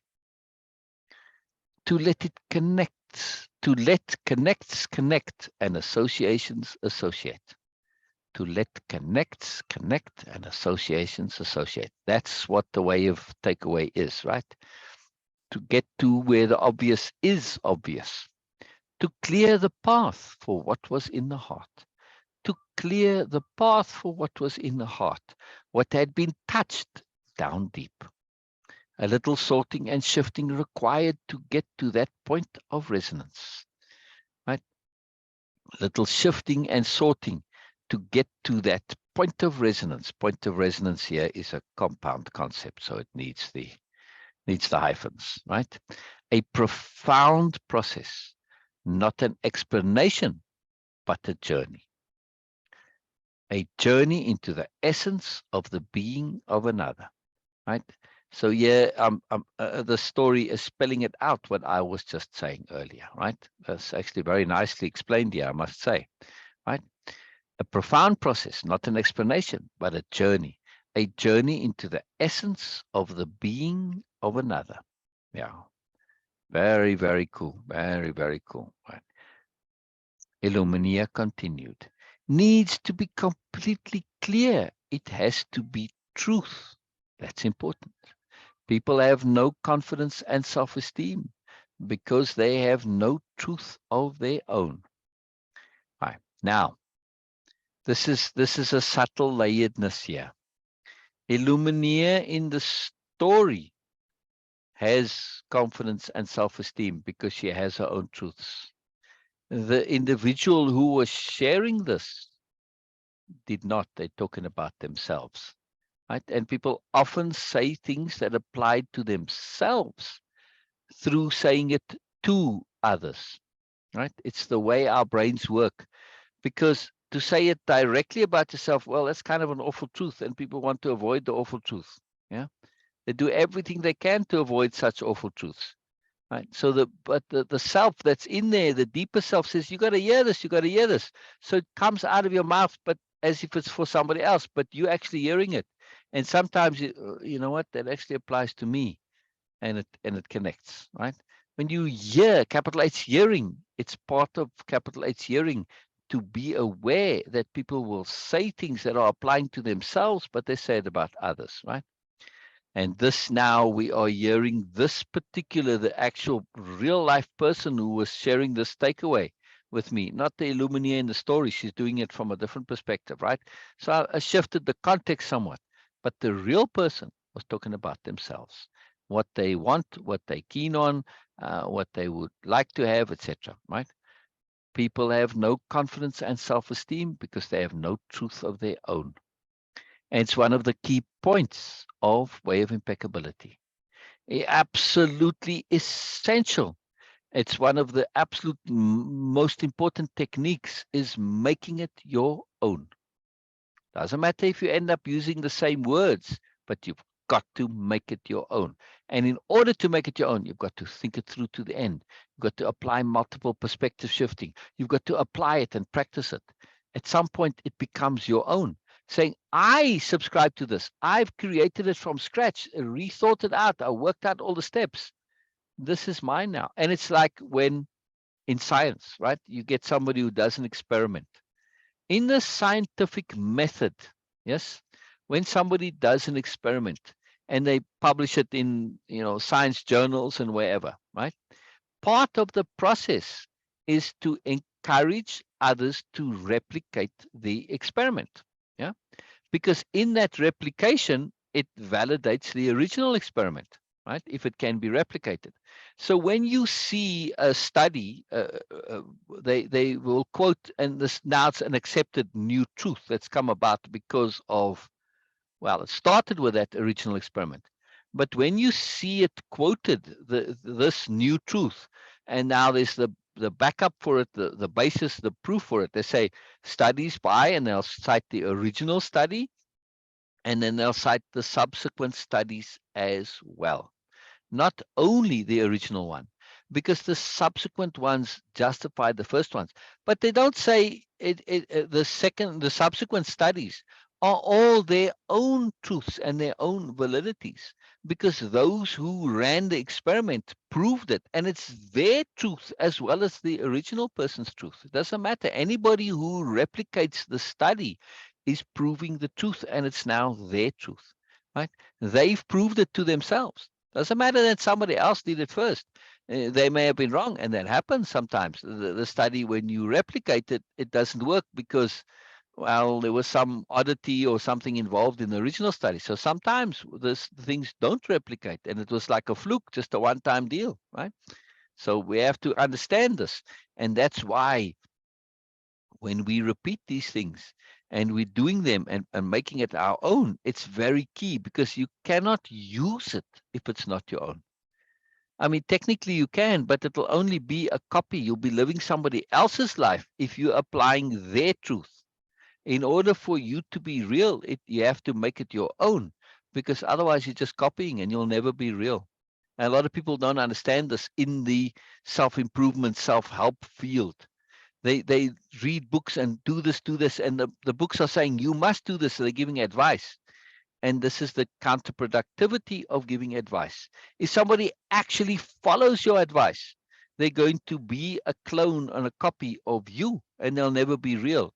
To let it connect, to let connects connect and associations associate. To let connects connect and associations associate. That's what the way of takeaway is, right? To get to where the obvious is obvious. To clear the path for what was in the heart. To clear the path for what was in the heart, what had been touched down deep. A little sorting and shifting required to get to that point of resonance, right? Little shifting and sorting to get to that point of resonance. Point of resonance here is a compound concept, so it needs the hyphens, right? A profound process, not an explanation, but a journey. A journey into the essence of the being of another, right? So yeah, the story is spelling it out what I was just saying earlier, right? That's actually very nicely explained here, I must say, right? A profound process, not an explanation, but a journey into the essence of the being of another. Yeah. Very, very cool. Very, very cool. Right. Illumina continued. Needs to be completely clear. It has to be truth. That's important. People have no confidence and self-esteem because they have no truth of their own. Right. Now, this is a subtle layeredness here. Illumina in the story has confidence and self-esteem because she has her own truths. The individual who was sharing this did not. They're talking about themselves, right? And people often say things that apply to themselves through saying it to others, right? It's the way our brains work, because to say it directly about yourself, well, that's kind of an awful truth, and people want to avoid the awful truth. Yeah, they do everything they can to avoid such awful truths. Right. So the self that's in there, the deeper self says, you got to hear this, you got to hear this. So it comes out of your mouth, but as if it's for somebody else, but you actually hearing it. And sometimes you know what, that actually applies to me, and it connects, right? When you hear, capital H hearing, it's part of capital H hearing to be aware that people will say things that are applying to themselves, but they say it about others, right? And this, now we are hearing this particular, the actual real life person who was sharing this takeaway with me, not the Illumina in the story. She's doing it from a different perspective, right? So I shifted the context somewhat, but the real person was talking about themselves, what they want, what they're keen on, what they would like to have, etc. Right? People have no confidence and self-esteem because they have no truth of their own. And it's one of the key points of Way of Impeccability. Absolutely essential. It's one of the absolute most important techniques, is making it your own. Doesn't matter if you end up using the same words, but you've got to make it your own. And in order to make it your own, you've got to think it through to the end. You've got to apply multiple perspective shifting. You've got to apply it and practice it. At some point, it becomes your own. Saying, I subscribe to this. I've created it from scratch, rethought it out. I worked out all the steps. This is mine now. And it's like when in science, right? You get somebody who does an experiment in the scientific method. Yes, when somebody does an experiment and they publish it in, science journals and wherever, right? Part of the process is to encourage others to replicate the experiment. Yeah, because in that replication, it validates the original experiment, right? If it can be replicated. So when you see a study, they will quote, and this now it's an accepted new truth that's come about because of, well, it started with that original experiment. But when you see it quoted, this new truth, and now there's the backup for it, the basis, the proof for it. They say studies by, and they'll cite the original study, and then they'll cite the subsequent studies as well, not only the original one, because the subsequent ones justify the first ones, but they don't say the subsequent studies are all their own truths and their own validities, because those who ran the experiment proved it, and it's their truth as well as the original person's truth. It doesn't matter. Anybody who replicates the study is proving the truth, and it's now their truth, right? They've proved it to themselves. Doesn't matter that somebody else did it first. They may have been wrong, and that happens sometimes. The study, when you replicate it, it doesn't work because, well, there was some oddity or something involved in the original study. So sometimes these things don't replicate, and it was like a fluke, just a one-time deal, right? So we have to understand this, and that's why when we repeat these things and we're doing them and making it our own, it's very key, because you cannot use it if it's not your own. I mean, technically you can, but it'll only be a copy. You'll be living somebody else's life if you're applying their truth. In order for you to be real, you have to make it your own, because otherwise you're just copying and you'll never be real. And a lot of people don't understand this in the self-improvement, self-help field. They read books and do this, and the books are saying you must do this. So they're giving advice. and this is the counterproductivity of giving advice. If somebody actually follows your advice, they're going to be a clone and a copy of you, and they'll never be real.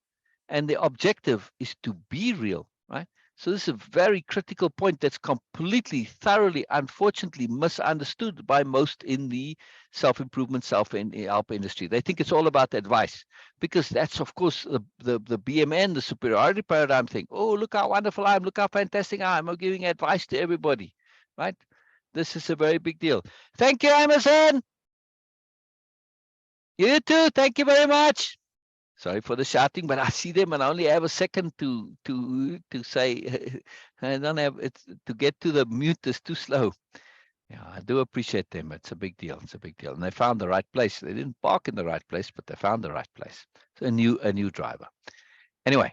And the objective is to be real, right? So this is a very critical point that's completely, thoroughly, unfortunately misunderstood by most in the self-improvement, self-help industry. They think it's all about advice, because that's, of course, the BMN, the superiority paradigm thing. Oh, look how wonderful I am. Look how fantastic I am. I'm giving advice to everybody, right? This is a very big deal. Thank you, Emerson. You too. Thank you very much. Sorry for the shouting, but I see them and I only have a second to say. I don't have it to get to the mute is too slow. Yeah, I do appreciate them. It's a big deal. It's a big deal, and they found the right place. They didn't park in the right place, but they found the right place. So a new driver. Anyway,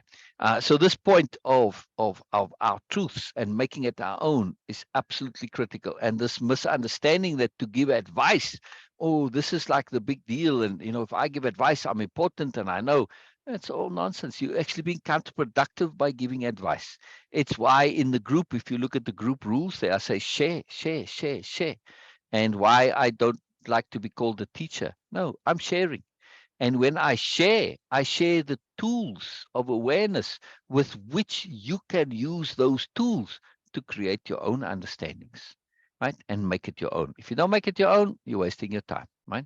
so this point of our truths and making it our own is absolutely critical. And this misunderstanding that to give advice, oh, this is like the big deal, and if I give advice, I'm important, and I know. That's all nonsense. You're actually being counterproductive by giving advice. It's why in the group, if you look at the group rules, they are say share, share, share, share. And why I don't like to be called a teacher. No, I'm sharing. And when I share the tools of awareness with which you can use those tools to create your own understandings, right? And make it your own. If you don't make it your own, you're wasting your time, right?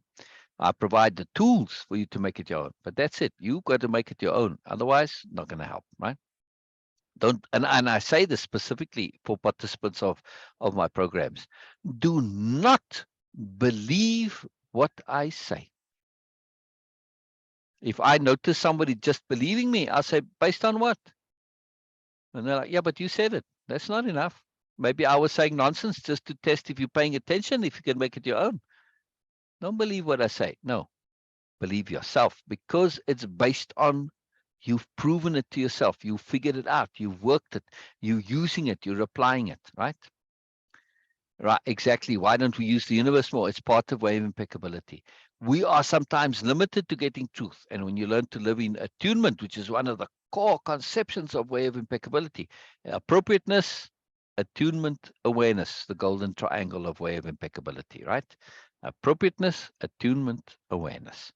I provide the tools for you to make it your own, but that's it. You've got to make it your own. Otherwise, not going to help, right? Don't, and I say this specifically for participants of my programs. Do not believe what I say. If I notice somebody just believing me, I'll say, based on what? And they're like, yeah, but you said it. That's not enough. Maybe I was saying nonsense just to test if you're paying attention, if you can make it your own. Don't believe what I say. No, believe yourself, because it's based on you've proven it to yourself. You figured it out. You've worked it. You're using it. You're applying it, right? Right, exactly. Why don't we use the universe more? It's part of way of impeccability. We are sometimes limited to getting truth. And when you learn to live in attunement, which is one of the core conceptions of way of impeccability, appropriateness, attunement, awareness, the golden triangle of way of impeccability, right? Appropriateness, attunement, awareness.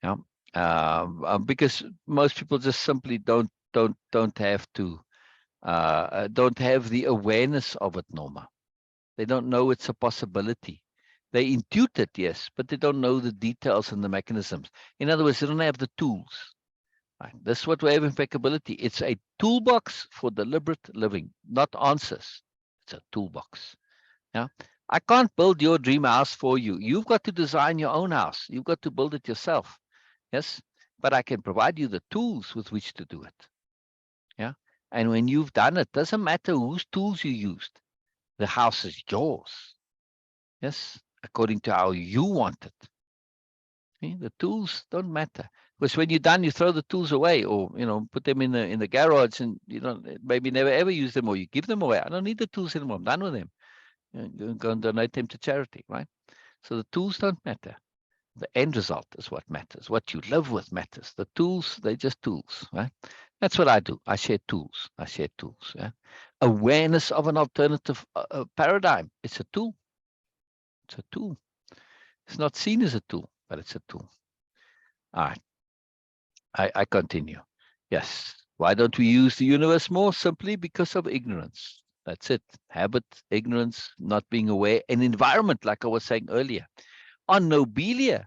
Yeah. Because most people just simply don't have to don't have the awareness of it, Norma. They don't know it's a possibility. They intuit it, yes, but they don't know the details and the mechanisms. In other words, they don't have the tools. Right? This is what way of impeccability. It's a toolbox for deliberate living, not answers. It's a toolbox. Yeah. I can't build your dream house for you. You've got to design your own house. You've got to build it yourself. Yes. But I can provide you the tools with which to do it. Yeah. And when you've done it, doesn't matter whose tools you used. The house is yours. Yes, according to how you want it. See? The tools don't matter, because when you're done, you throw the tools away, or put them in the garage, and you don't maybe never ever use them, or you give them away. I don't need the tools anymore. I'm done with them. Go and donate them to charity, right? So the tools don't matter. The end result is what matters. What you live with matters. The tools, they're just tools, right? That's what I do. I share tools. I share tools. Yeah? Awareness of an alternative paradigm. It's a tool. It's a tool. It's not seen as a tool, but it's a tool. All right. I continue. Yes. Why don't we use the universe more? Simply because of ignorance. That's it. Habit, ignorance, not being aware, and environment, like I was saying earlier. On Nobelia,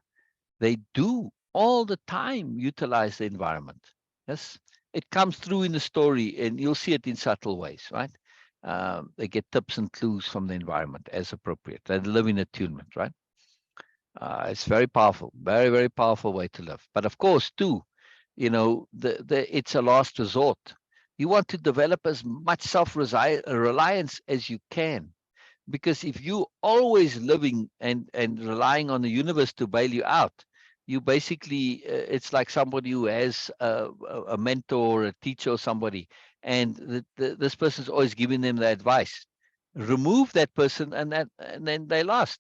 they do all the time utilize the environment. Yes. It comes through in the story, and you'll see it in subtle ways, right? They get tips and clues from the environment as appropriate. They live in attunement, right? It's very powerful, very, very powerful way to live. But of course, too, it's a last resort. You want to develop as much self-reliance as you can, because if you always living and relying on the universe to bail you out, you basically, it's like somebody who has a mentor or a teacher or somebody, and this person's always giving them the advice. Remove that person, and then they lost,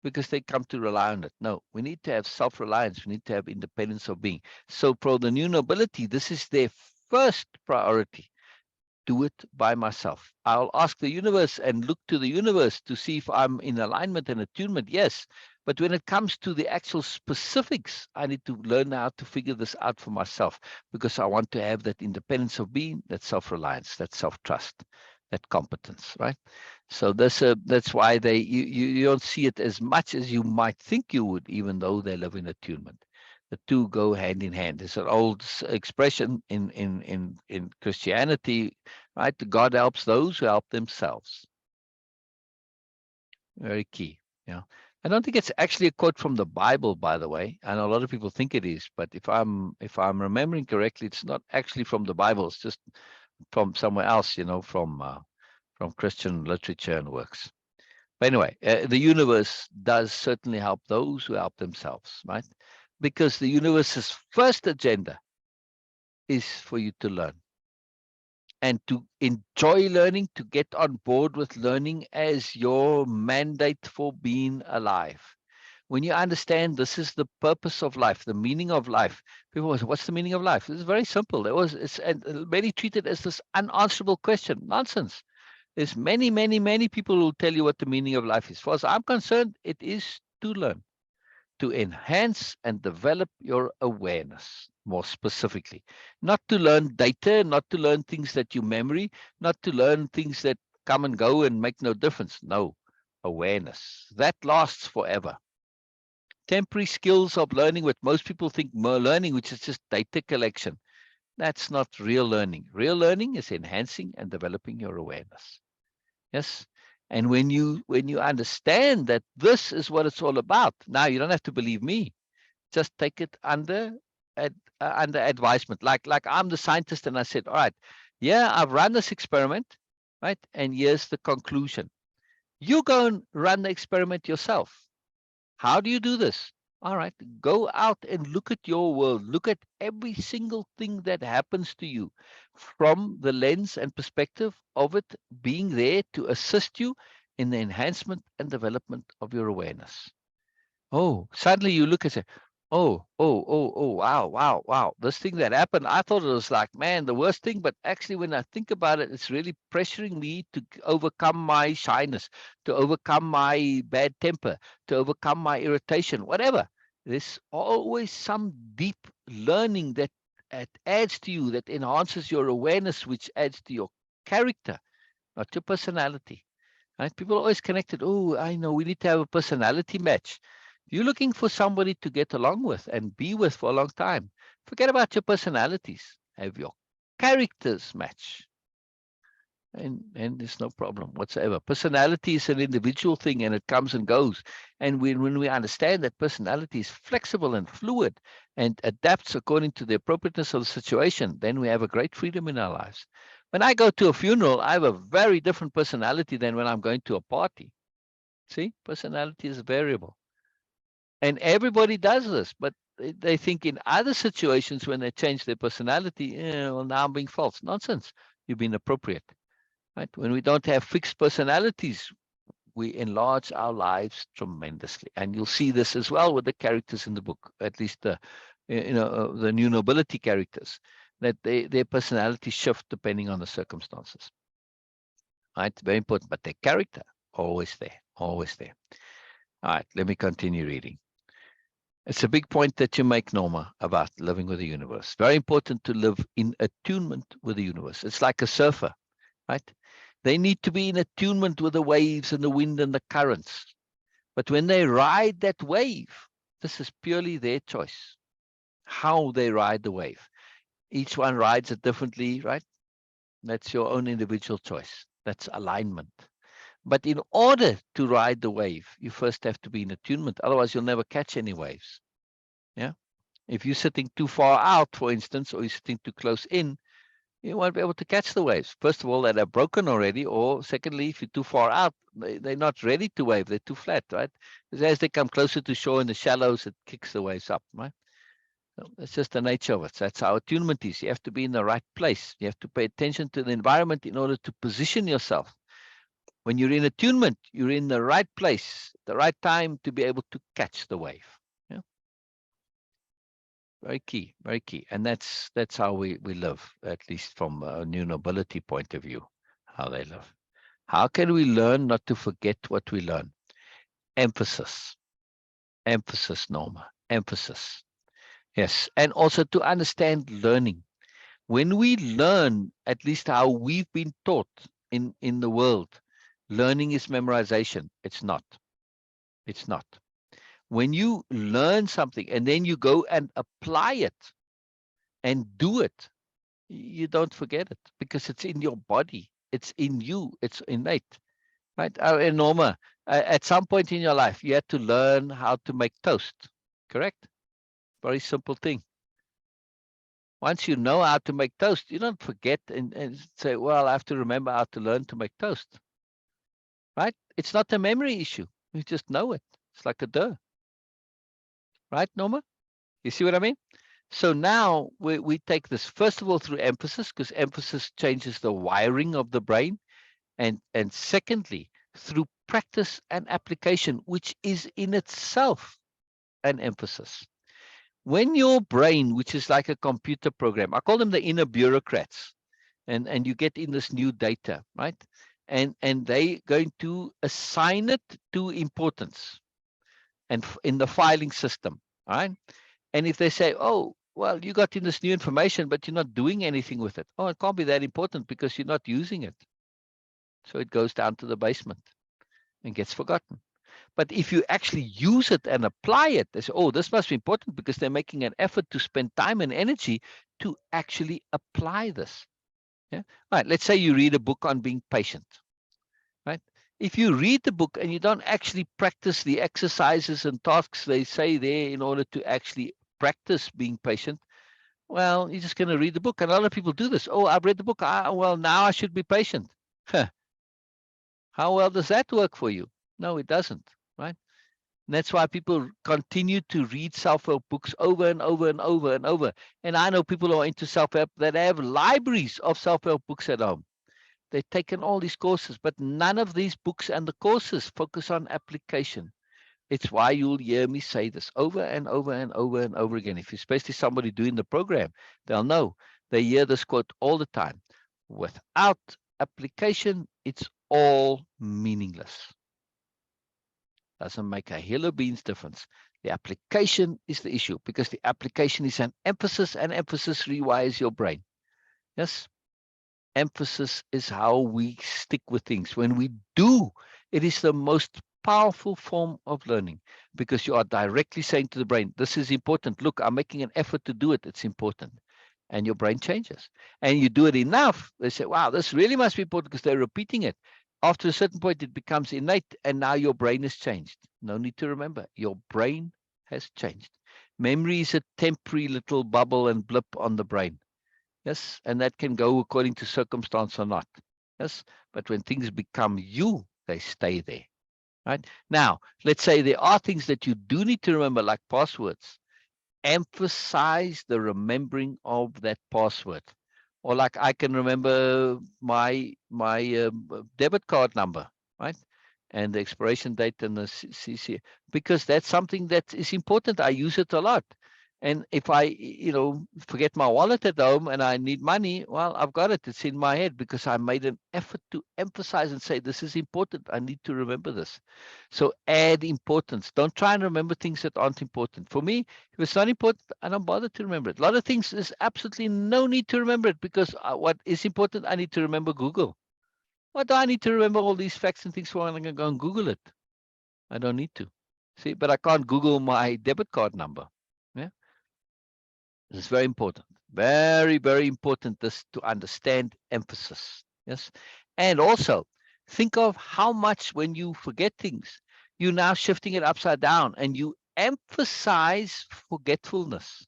because they come to rely on it. No, we need to have self-reliance. We need to have independence of being. So for the new nobility, this is their first priority. do it by myself. I'll ask the universe and look to the universe to see if I'm in alignment and attunement, yes. But when it comes to the actual specifics, I need to learn how to figure this out for myself, because I want to have that independence of being, that self-reliance, that self-trust, that competence, right? So that's why you don't see it as much as you might think you would, even though they live in attunement. The two go hand in hand. There's an old expression in Christianity, right? God helps those who help themselves. Very key. Yeah. I don't think it's actually a quote from the Bible, by the way. I know a lot of people think it is, but if I'm remembering correctly, it's not actually from the Bible. It's just from somewhere else, from Christian literature and works. But anyway, the universe does certainly help those who help themselves, right? Because the universe's first agenda is for you to learn and to enjoy learning, to get on board with learning as your mandate for being alive. When you understand this is the purpose of life, the meaning of life, people say, what's the meaning of life? It's very simple. And many treat it as this unanswerable question. Nonsense. There's many people who tell you what the meaning of life is. As far as I'm concerned, it is to learn, to enhance and develop your awareness more specifically. Not to learn data, not to learn things that you memory, not to learn things that come and go and make no difference. No, awareness. That lasts forever. Temporary skills of learning, what most people think more learning, which is just data collection. That's not real learning. Real learning is enhancing and developing your awareness. Yes. And when you understand that this is what it's all about, now you don't have to believe me. Just take it under advisement. Like I'm the scientist, and I said, all right, yeah, I've run this experiment, right? And here's the conclusion. You go and run the experiment yourself. How do you do this? All right, go out and look at your world. Look at every single thing that happens to you from the lens and perspective of it being there to assist you in the enhancement and development of your awareness. Oh, suddenly you look and say, wow. This thing that happened, I thought it was like, man, the worst thing. But actually, when I think about it, it's really pressuring me to overcome my shyness, to overcome my bad temper, to overcome my irritation, whatever. There's always some deep learning that adds to you, that enhances your awareness, which adds to your character, not your personality. Right? People are always connected. Oh, I know we need to have a personality match. You're looking for somebody to get along with and be with for a long time. Forget about your personalities. Have your characters match. And there's no problem whatsoever. Personality is an individual thing, and it comes and goes. And when we understand that personality is flexible and fluid and adapts according to the appropriateness of the situation, then we have a great freedom in our lives. When I go to a funeral, I have a very different personality than when I'm going to a party. See, personality is variable. And everybody does this, but they think in other situations when they change their personality, well, now I'm being false. Nonsense. You've been appropriate. Right? When we don't have fixed personalities, we enlarge our lives tremendously. And you'll see this as well with the characters in the book, at least the new nobility characters, that their personality shift depending on the circumstances. Right? Very important. But their character, always there, always there. All right, let me continue reading. It's a big point that you make, Norma, about living with the universe. Very important to live in attunement with the universe. It's like a surfer, right? They need to be in attunement with the waves and the wind and the currents. But when they ride that wave, this is purely their choice, how they ride the wave. Each one rides it differently, right? That's your own individual choice. That's alignment. But in order to ride the wave, you first have to be in attunement. Otherwise, you'll never catch any waves. Yeah. If you're sitting too far out, for instance, or you're sitting too close in, you won't be able to catch the waves. First of all, that are broken already, or secondly, if you're too far out, they're not ready to wave. They're too flat, right? Because as they come closer to shore in the shallows, it kicks the waves up, right? So that's just the nature of it. That's how attunement is. You have to be in the right place. You have to pay attention to the environment in order to position yourself. When you're in attunement, you're in the right place, the right time to be able to catch the wave. Yeah? Very key, very key. And that's how we live, at least from a new nobility point of view, how they live. How can we learn not to forget what we learn? Emphasis, emphasis, Norma, emphasis. Yes. And also to understand learning. When we learn, at least how we've been taught in the world, learning is memorization. It's not. It's not. When you learn something and then you go and apply it and do it, you don't forget it because it's in your body. It's in you. It's innate, right? And Norma, at some point in your life, you had to learn how to make toast, correct? Very simple thing. Once you know how to make toast, you don't forget and say, well, I have to remember how to learn to make toast, right? It's not a memory issue. You just know it. It's like a duh, right, Norma? You see what I mean? So now we take this, first of all, through emphasis, because emphasis changes the wiring of the brain. And secondly, through practice and application, which is in itself an emphasis. When your brain, which is like a computer program, I call them the inner bureaucrats, and you get in this new data, right? And they going to assign it to importance and in the filing system, all right? And if they say, oh, well, you got in this new information, but you're not doing anything with it. Oh, it can't be that important because you're not using it. So it goes down to the basement and gets forgotten. But if you actually use it and apply it, they say, oh, this must be important because they're making an effort to spend time and energy to actually apply this. Yeah. All right. Let's say you read a book on being patient, right? If you read the book and you don't actually practice the exercises and tasks they say there in order to actually practice being patient, well, you're just going to read the book. And a lot of people do this. Oh, I've read the book. Well, now I should be patient. Huh. How well does that work for you? No, it doesn't, right? And that's why people continue to read self-help books over and over and over and over. And I know people who are into self-help that have libraries of self-help books at home. They've taken all these courses, but none of these books and the courses focus on application. It's why you'll hear me say this over and over and over and over again. If especially somebody doing the program, they'll know. They hear this quote all the time. Without application, it's all meaningless. Doesn't make a hill of beans difference. The application is the issue because the application is an emphasis, and emphasis rewires your brain. Yes. Emphasis is how we stick with things. When we do, it is the most powerful form of learning because you are directly saying to the brain, this is important. Look, I'm making an effort to do it. It's important. And your brain changes. And you do it enough. They say, wow, this really must be important because they're repeating it. After a certain point, it becomes innate. And now your brain has changed. No need to remember. Your brain has changed. Memory is a temporary little bubble and blip on the brain. Yes, and that can go according to circumstance or not. Yes, but when things become you, they stay there. Right now, let's say there are things that you do need to remember, like passwords. Emphasize the remembering of that password, or like I can remember my debit card number, right, and the expiration date and the CC, because that's something that is important. I use it a lot. And if I, forget my wallet at home and I need money, well, I've got it. It's in my head because I made an effort to emphasize and say, this is important. I need to remember this. So add importance. Don't try and remember things that aren't important. For me, if it's not important, I don't bother to remember it. A lot of things, there's absolutely no need to remember it because what is important, I need to remember Google. What do I need to remember all these facts and things for when I can go and Google it? I don't need to. See, but I can't Google my debit card number. Yeah. It's very important. Very, very important this to understand emphasis. Yes. And also think of how much when you forget things, you're now shifting it upside down and you emphasize forgetfulness.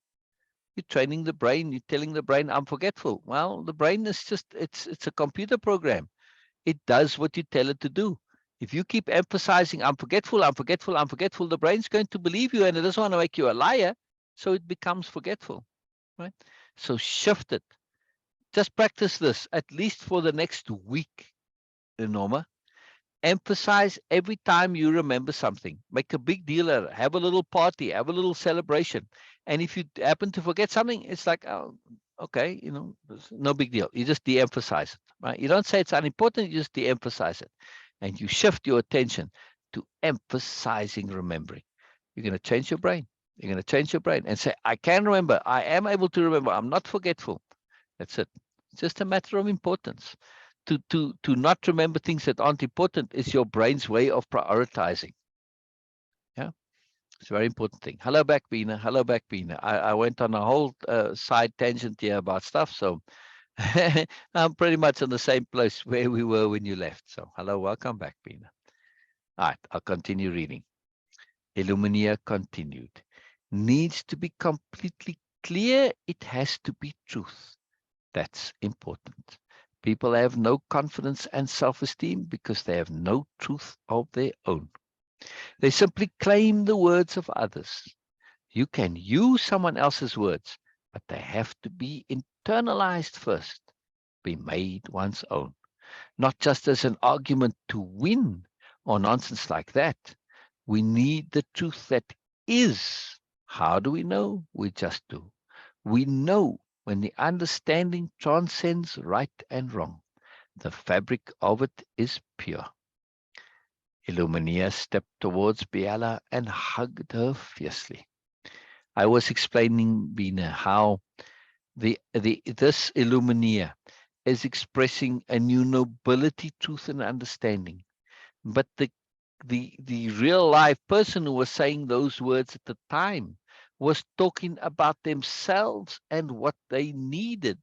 You're training the brain, you're telling the brain, I'm forgetful. Well, the brain is just, it's a computer program. It does what you tell it to do. If you keep emphasizing, I'm forgetful, I'm forgetful, I'm forgetful, the brain's going to believe you and it doesn't want to make you a liar. So it becomes forgetful. Right? So shift it. Just practice this at least for the next week, Norma. Emphasize every time you remember something. Make a big deal out of it. Have a little party, have a little celebration. And if you happen to forget something, it's like, oh, okay, it's no big deal. You just de-emphasize it, right? You don't say it's unimportant, you just de-emphasize it. And you shift your attention to emphasizing remembering. You're going to change your brain. You're going to change your brain and say, I can remember. I am able to remember. I'm not forgetful. That's it. It's just a matter of importance. To not remember things that aren't important is your brain's way of prioritizing. Yeah, it's a very important thing. Hello back, Beena. Hello back, Beena. I went on a whole side tangent here about stuff, so I'm pretty much in the same place where we were when you left. So hello, welcome back, Beena. All right, I'll continue reading. Illumina continued. Needs to be completely clear. It has to be truth. That's important. People have no confidence and self-esteem because they have no truth of their own. They simply claim the words of others. You can use someone else's words, but they have to be internalized first, be made one's own, not just as an argument to win or nonsense like that. We need the truth that is. How do we know? We just do. We know when the understanding transcends right and wrong. The fabric of it is pure. Illumina stepped towards Biella and hugged her fiercely. I was explaining, Beena, how this Illumina is expressing a new nobility, truth, and understanding. But the real life person who was saying those words at the time was talking about themselves and what they needed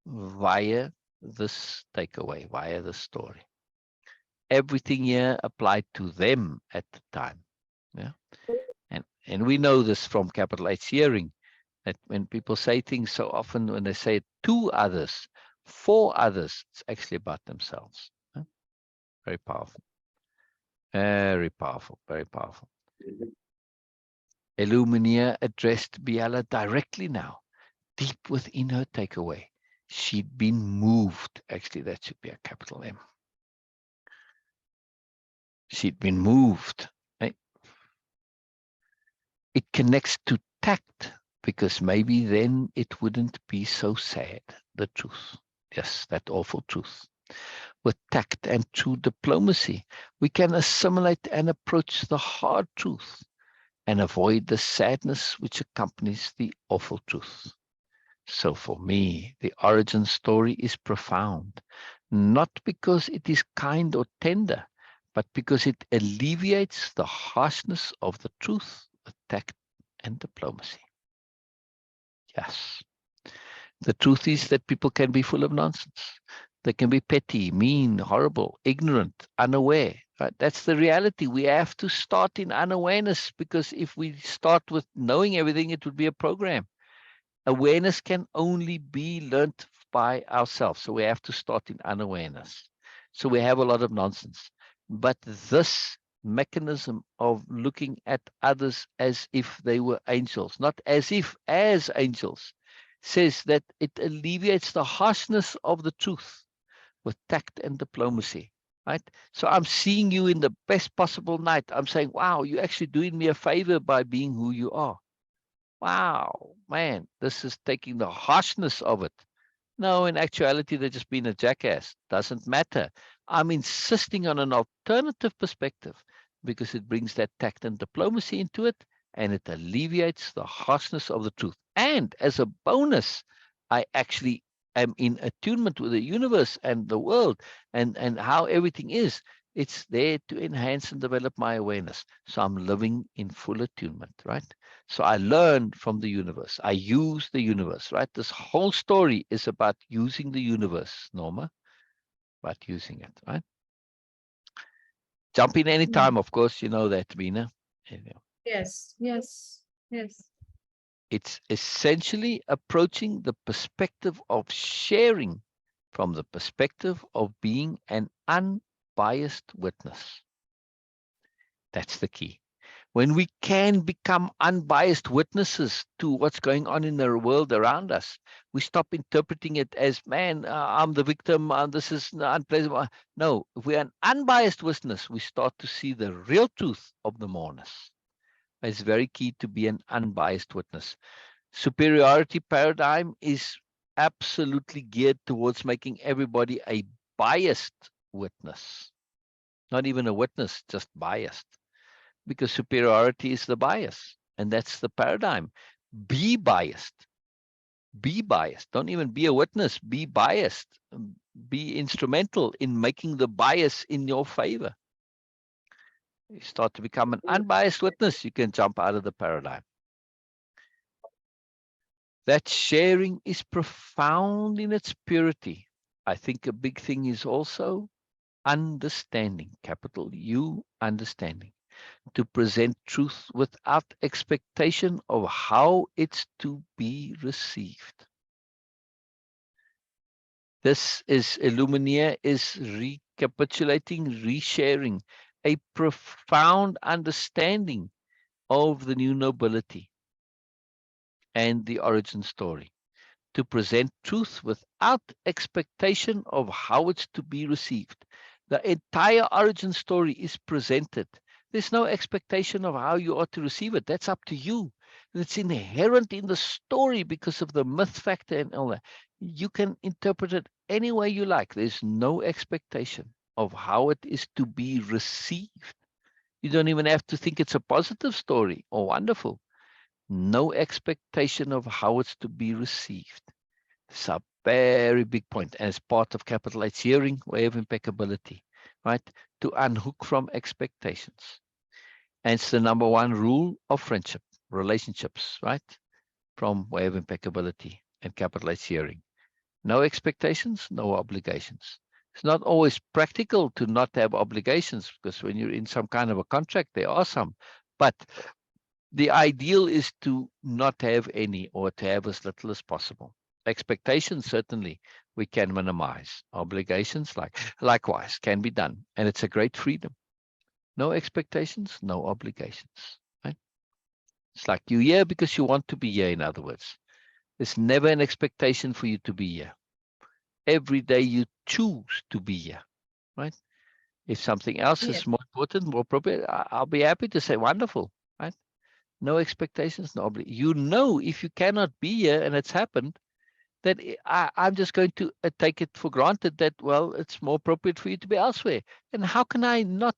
via this takeaway, via the story. Everything here applied to them at the time. Yeah. And we know this from capital H hearing, that when people say things so often, when they say it to others, for others, it's actually about themselves. Yeah? Very powerful. Very powerful. Very powerful. Illumina addressed Biella directly now, deep within her takeaway. She'd been moved. Actually, that should be a capital M. She'd been moved. Right? It connects to tact, because maybe then it wouldn't be so sad, the truth. Yes, that awful truth. With tact and true diplomacy, we can assimilate and approach the hard truth and avoid the sadness which accompanies the awful truth. So for me, the origin story is profound, not because it is kind or tender, but because it alleviates the harshness of the truth with tact and diplomacy. Yes. The truth is that people can be full of nonsense. They can be petty, mean, horrible, ignorant, unaware. Right? That's the reality. We have to start in unawareness, because if we start with knowing everything, it would be a program. Awareness can only be learnt by ourselves. So we have to start in unawareness. So we have a lot of nonsense. But this mechanism of looking at others as if they were angels, not as if as angels, says that it alleviates the harshness of the truth with tact and diplomacy. Right? So I'm seeing you in the best possible light. I'm saying, wow, you're actually doing me a favor by being who you are. Wow, man, this is taking the harshness of it. No, in actuality, they're just being a jackass. Doesn't matter. I'm insisting on an alternative perspective because it brings that tact and diplomacy into it, and it alleviates the harshness of the truth. And as a bonus, I actually am in attunement with the universe and the world and how everything is. It's there to enhance and develop my awareness. So I'm living in full attunement, right? So I learn from the universe. I use the universe, right? This whole story is about using the universe, Norma, about using it, right? Jump in anytime, of course, you know that, Beena. Yes, yes, yes. It's essentially approaching the perspective of sharing from the perspective of being an unbiased witness. That's the key. when we can become unbiased witnesses to what's going on in the world around us. We stop interpreting it as, man, I'm the victim, this is unpleasant. No, if we're an unbiased witness, we start to see the real truth of the moreness. It's very key to be an unbiased witness. Superiority paradigm is absolutely geared towards making everybody a biased witness. Not even a witness, just biased. Because superiority is the bias, and that's the paradigm. Be biased. Be biased. Don't even be a witness. Be biased. Be instrumental in making the bias in your favor. You start to become an unbiased witness, you can jump out of the paradigm. That sharing is profound in its purity. I think a big thing is also understanding, capital U, understanding. To present truth without expectation of how it's to be received. This is Illuminaire is recapitulating, resharing a profound understanding of the new nobility and the origin story. To present truth without expectation of how it's to be received. The entire origin story is presented. There's no expectation of how you ought to receive it. That's up to you. It's inherent in the story because of the myth factor and all that. You can interpret it any way you like. There's no expectation of how it is to be received. You don't even have to think it's a positive story or wonderful. No expectation of how it's to be received. It's a very big point, and it's part of capital H hearing, way of impeccability, right? To unhook from expectations. And it's the number one rule of friendship, relationships, right? From way of impeccability and capital H hearing. No expectations, no obligations. It's not always practical to not have obligations, because when you're in some kind of a contract, there are some. But the ideal is to not have any, or to have as little as possible. Expectations, certainly, we can minimize. Obligations, likewise, can be done. And it's a great freedom. No expectations, no obligations. Right? It's like you're here because you want to be here, in other words. There's never an expectation for you to be here. Every day you choose to be here. Right? If something else is more important, more appropriate, I'll be happy to say, wonderful. Right? No expectations, no obligations. You know, if you cannot be here and it's happened, that I'm just going to take it for granted that, well, it's more appropriate for you to be elsewhere. And how can I not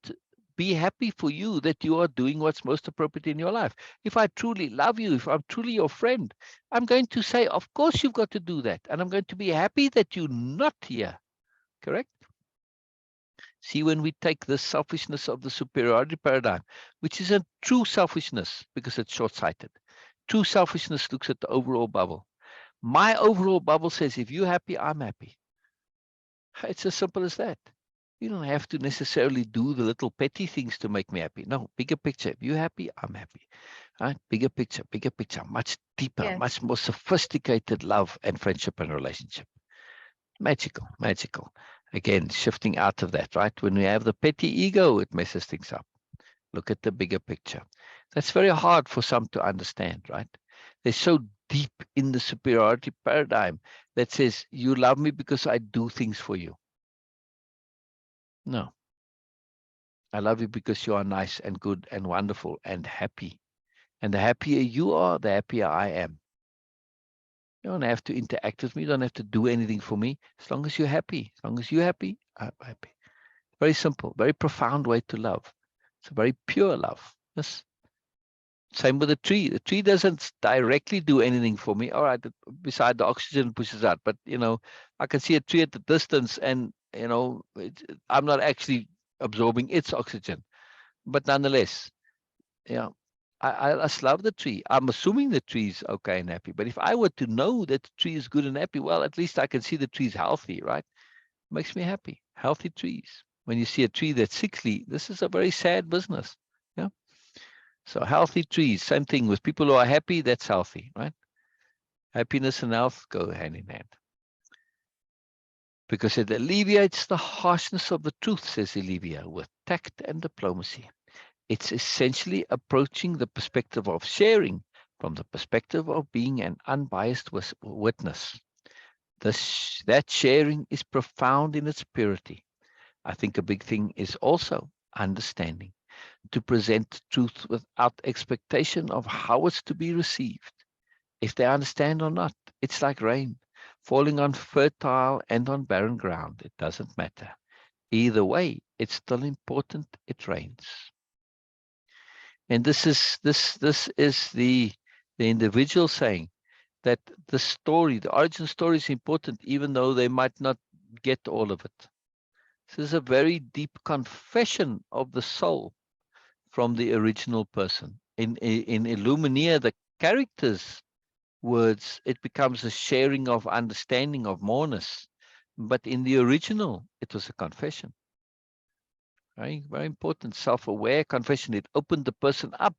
be happy for you that you are doing what's most appropriate in your life? If I truly love you, if I'm truly your friend, I'm going to say, of course you've got to do that. And I'm going to be happy that you're not here. Correct? See, when we take the selfishness of the superiority paradigm, which is a true selfishness because it's short-sighted. True selfishness looks at the overall bubble. My overall bubble says, if you're happy, I'm happy. It's as simple as that. You don't have to necessarily do the little petty things to make me happy. No, bigger picture. If you're happy, I'm happy. Right? Bigger picture, much deeper, much more sophisticated love and friendship and relationship. Magical, magical. Again, shifting out of that, right? When we have the petty ego, it messes things up. Look at the bigger picture. That's very hard for some to understand, right? They're so deep in the superiority paradigm that says, you love me because I do things for you. No. I love you because you are nice and good and wonderful and happy. And the happier you are, the happier I am. You don't have to interact with me. You don't have to do anything for me. As long as you're happy. As long as you're happy, I'm happy. Very simple, very profound way to love. It's a very pure love. Yes. Same with the tree. The tree doesn't directly do anything for me. All right, beside the oxygen pushes out. But, I can see a tree at the distance and, I'm not actually absorbing its oxygen. But nonetheless, I just love the tree. I'm assuming the tree's okay and happy. But if I were to know that the tree is good and happy, well, at least I can see the tree's healthy, right? Makes me happy. Healthy trees. When you see a tree that's sickly, this is a very sad business. Yeah. So healthy trees, same thing with people who are happy, that's healthy, right? Happiness and health go hand in hand. Because it alleviates the harshness of the truth, says Olivia, with tact and diplomacy. It's essentially approaching the perspective of sharing from the perspective of being an unbiased witness. That sharing is profound in its purity. I think a big thing is also understanding, to present truth without expectation of how it's to be received. If they understand or not, it's like rain falling on fertile and on barren ground. It doesn't matter. Either way, it's still important it rains. And this is the individual saying that the origin story is important, even though they might not get all of it. This is a very deep confession of the soul from the original person. In Illumina, the characters' words, it becomes a sharing of understanding of moreness. But in the original, it was a confession. Very, very important, self-aware confession. It opened the person up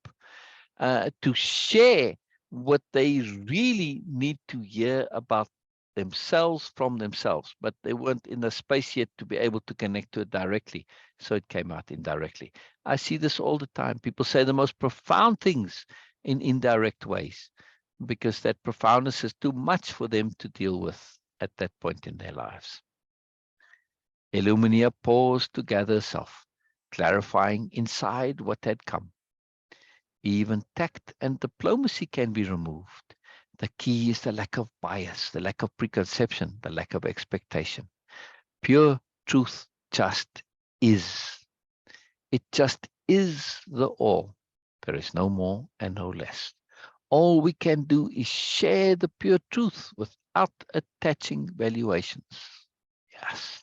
to share what they really need to hear about themselves from themselves, but they weren't in a space yet to be able to connect to it directly. So it came out indirectly. I see this all the time. People say the most profound things in indirect ways because that profoundness is too much for them to deal with at that point in their lives. Illumina paused to gather self, clarifying inside what had come. Even tact and diplomacy can be removed. The key is the lack of bias, the lack of preconception, the lack of expectation. Pure truth just is. It just is the all. There is no more and no less. All we can do is share the pure truth without attaching valuations. Yes.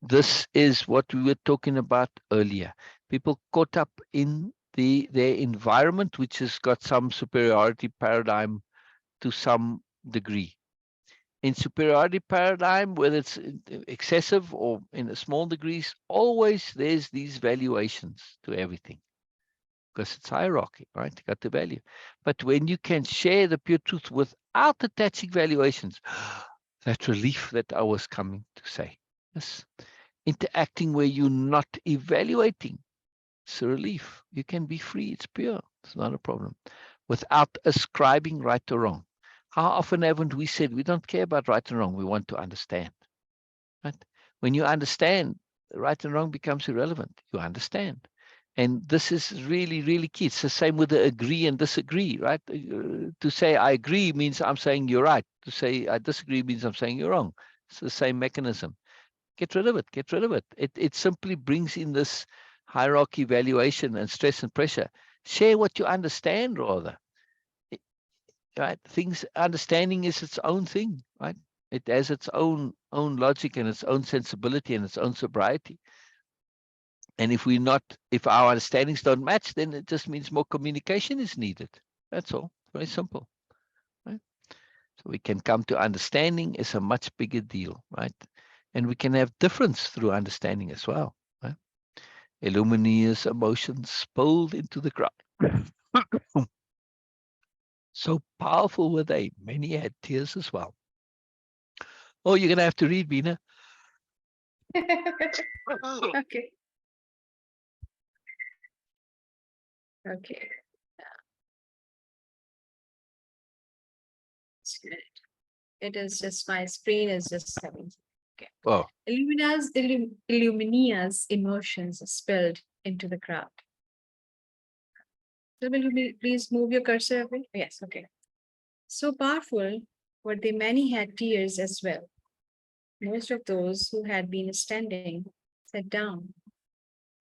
This is what we were talking about earlier. People caught up in their environment, which has got some superiority paradigm to some degree. In superiority paradigm, whether it's excessive or in a small degrees, always there's these valuations to everything because it's hierarchy, right? You got the value. But when you can share the pure truth without attaching valuations, that relief that I was coming to say. Yes. Interacting where you're not evaluating. It's a relief. You can be free. It's pure. It's not a problem. Without ascribing right or wrong. How often haven't we said we don't care about right and wrong? We want to understand. Right? When you understand, right and wrong becomes irrelevant. You understand. And this is really, really key. It's the same with the agree and disagree, right? To say I agree means I'm saying you're right. To say I disagree means I'm saying you're wrong. It's the same mechanism. Get rid of it. Get rid of it. It simply brings in this hierarchy, valuation, and stress and pressure. Share what you understand, rather. Right? Things understanding is its own thing, right? It has its own logic and its own sensibility and its own sobriety. And if our understandings don't match, then it just means more communication is needed. That's all. Very simple. Right? So we can come to understanding is a much bigger deal, right? And we can have difference through understanding as well. Right? Illumina's emotions spilled into the crowd. So powerful were they. Many had tears as well. Oh, you're going to have to read, Beena. Okay. Okay. It's good. It is just my screen is just having. Okay. Oh, Illuminia's emotions spilled into the crowd. So will you please move your cursor a bit? Yes, okay. So powerful were they, many had tears as well. Most of those who had been standing sat down.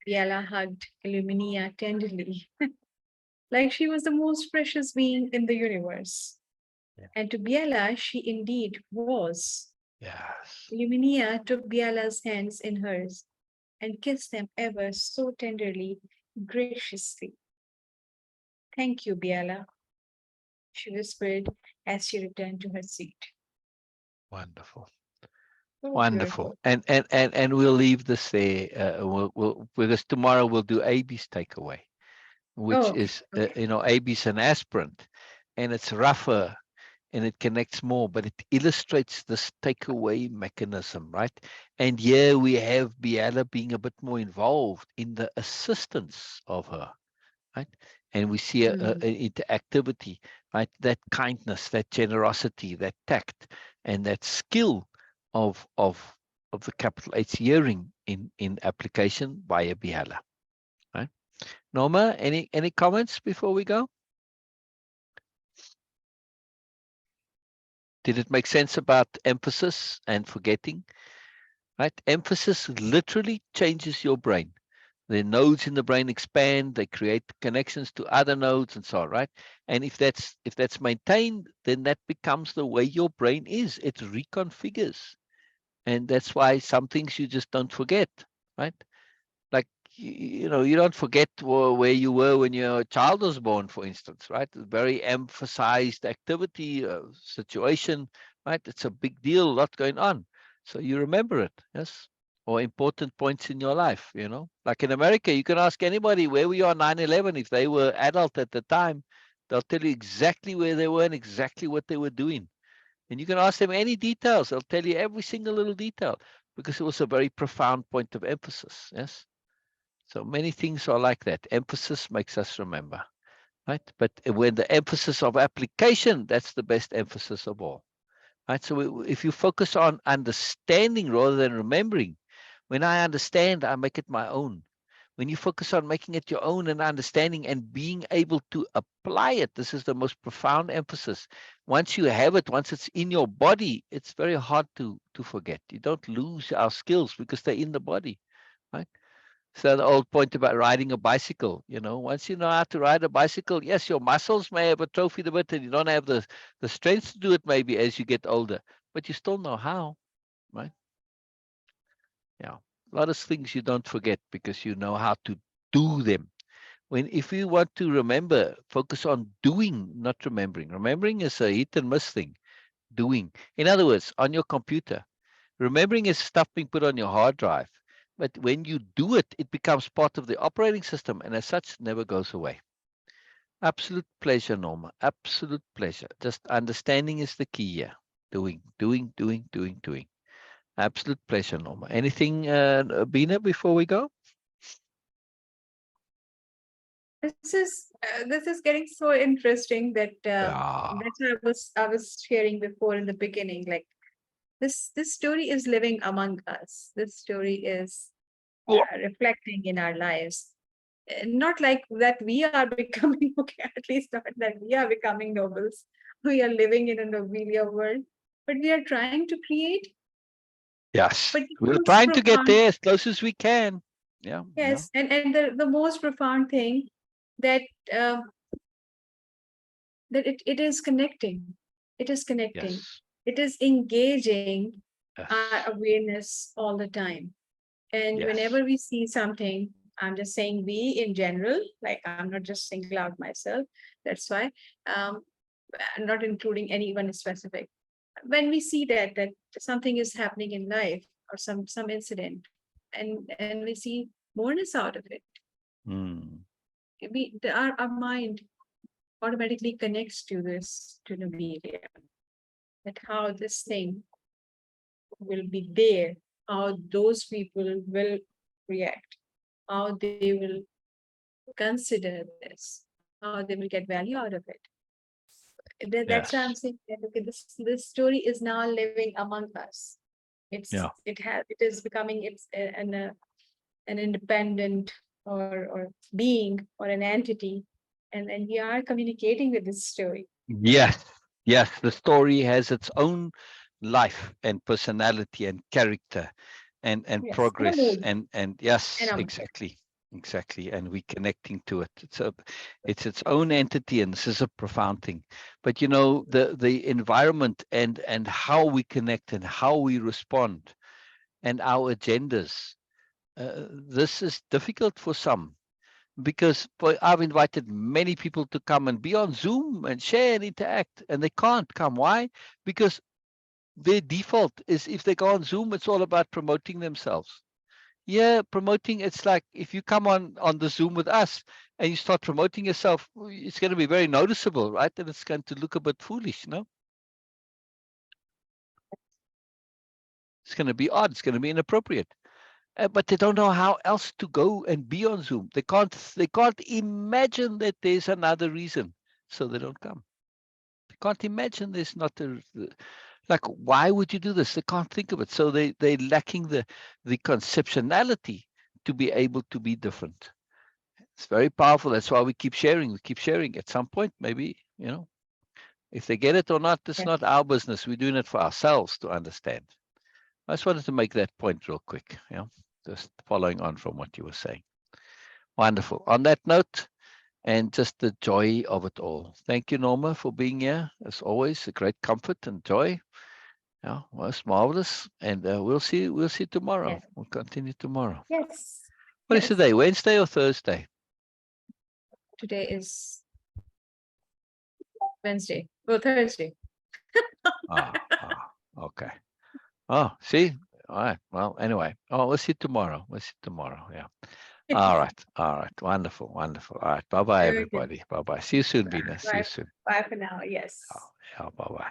Biella hugged Illuminia tenderly, like she was the most precious being in the universe. yeah. And to Biella, she indeed was. Yes. Illuminia took Biella's hands in hers and kissed them ever so tenderly, graciously. Thank you, Biella, she whispered as she returned to her seat. Wonderful. So Wonderful. beautiful. And we'll leave this there. Because tomorrow we'll do AB's takeaway, which Oh, okay. is, Okay. AB's an aspirant, and it's rougher and it connects more, but it illustrates this takeaway mechanism, right? And here we have Biella being a bit more involved in the assistance of her, right? And we see a interactivity, right? That kindness, that generosity, that tact, and that skill of the capital H hearing in application via Biella, right? Norma, any comments before we go? Did it make sense about emphasis and forgetting? Right? Emphasis literally changes your brain. The nodes in the brain expand, they create connections to other nodes and so on, right? And if that's maintained, then that becomes the way your brain is. It reconfigures. And that's why some things you just don't forget, right? Like, you don't forget where you were when your child was born, for instance, right? A very emphasized activity, situation, right? It's a big deal, a lot going on. So you remember it, yes? Or important points in your life, Like in America, you can ask anybody where we are 9/11. If they were adult at the time, they'll tell you exactly where they were and exactly what they were doing. And you can ask them any details. They'll tell you every single little detail because it was a very profound point of emphasis, yes? So many things are like that. Emphasis makes us remember, right? But when the emphasis of application, that's the best emphasis of all, right? So if you focus on understanding rather than remembering, when I understand, I make it my own. When you focus on making it your own and understanding and being able to apply it, this is the most profound emphasis. Once you have it, once it's in your body, it's very hard to forget. You don't lose our skills because they're in the body, right? So the old point about riding a bicycle, once you know how to ride a bicycle, yes, your muscles may have atrophied a bit and you don't have the strength to do it maybe as you get older, but you still know how, right? Yeah. A lot of things you don't forget because you know how to do them. If you want to remember, focus on doing, not remembering. Remembering is a hit and miss thing. Doing. In other words, on your computer, remembering is stuff being put on your hard drive. But when you do it, it becomes part of the operating system and as such never goes away. Absolute pleasure, Norma. Absolute pleasure. Just understanding is the key here. Doing, doing, doing, doing, doing. Absolute pleasure, Norma. Anything, Beena, before we go? This is getting so interesting that Yeah. that's what I was sharing before in the beginning. Like this story is living among us. This story is Oh, reflecting in our lives. Not like that we are becoming okay, at least not that we are becoming nobles. We are living in a nobelia world, but we are trying to create. yes. But the We're most trying to get profound, there as close as we can. Yeah. Yeah. yes, and the most profound thing that uh, that it is connecting. It is connecting. Yes. It is engaging our Yes. awareness all the time. And Yes. whenever we see something, I'm just saying we in general, like I'm not just single out myself. That's why um, I'm not including anyone specific. When we see that something is happening in life or some incident, and we see moreness out of it, Mm. our mind automatically connects to this to Nobelia, that how this thing will be there, how those people will react, how they will consider this, how they will get value out of it. That's why I'm Yes. saying that okay, this story is now living among us. Yeah. It is becoming an independent or being or an entity, and we are communicating with this story. Yes. Yes. The story has its own life and personality and character and Yes, and a progress mood and and yes, a exactly, and we connecting to it. It's its own entity, and this is a profound thing. But the environment and how we connect and how we respond and our agendas, this is difficult for some because I've invited many people to come and be on Zoom and share and interact, and they can't come. Why? Because their default is if they go on Zoom, it's all about promoting themselves. Yeah, promoting, it's like if you come on the Zoom with us and you start promoting yourself, it's going to be very noticeable, right? And it's going to look a bit foolish, no? It's going to be odd. It's going to be inappropriate. But they don't know how else to go and be on Zoom. They can't imagine that there's another reason, so they don't come. They can't imagine there's not like, why would you do this? They can't think of it. So they're lacking the conceptuality to be able to be different. It's very powerful. That's why we keep sharing. We keep sharing. At some point, maybe, if they get it or not, it's not our business. We're doing it for ourselves to understand. I just wanted to make that point real quick. Just following on from what you were saying. Wonderful. On that note, and just the joy of it all. Thank you, Norma, for being here. As always, a great comfort and joy. Yeah, well, it's marvelous. And we'll see tomorrow. Yes. We'll continue tomorrow. Yes. What is today? Wednesday or Thursday? Today is Wednesday. Well, Thursday. Okay. Oh, see? All right. Well, anyway. Oh, we'll see tomorrow. Yeah. All right. Wonderful. All right. Bye-bye, everybody. Bye-bye. See you soon, Beena. See you soon. Bye for now. Yes. Yeah, bye-bye.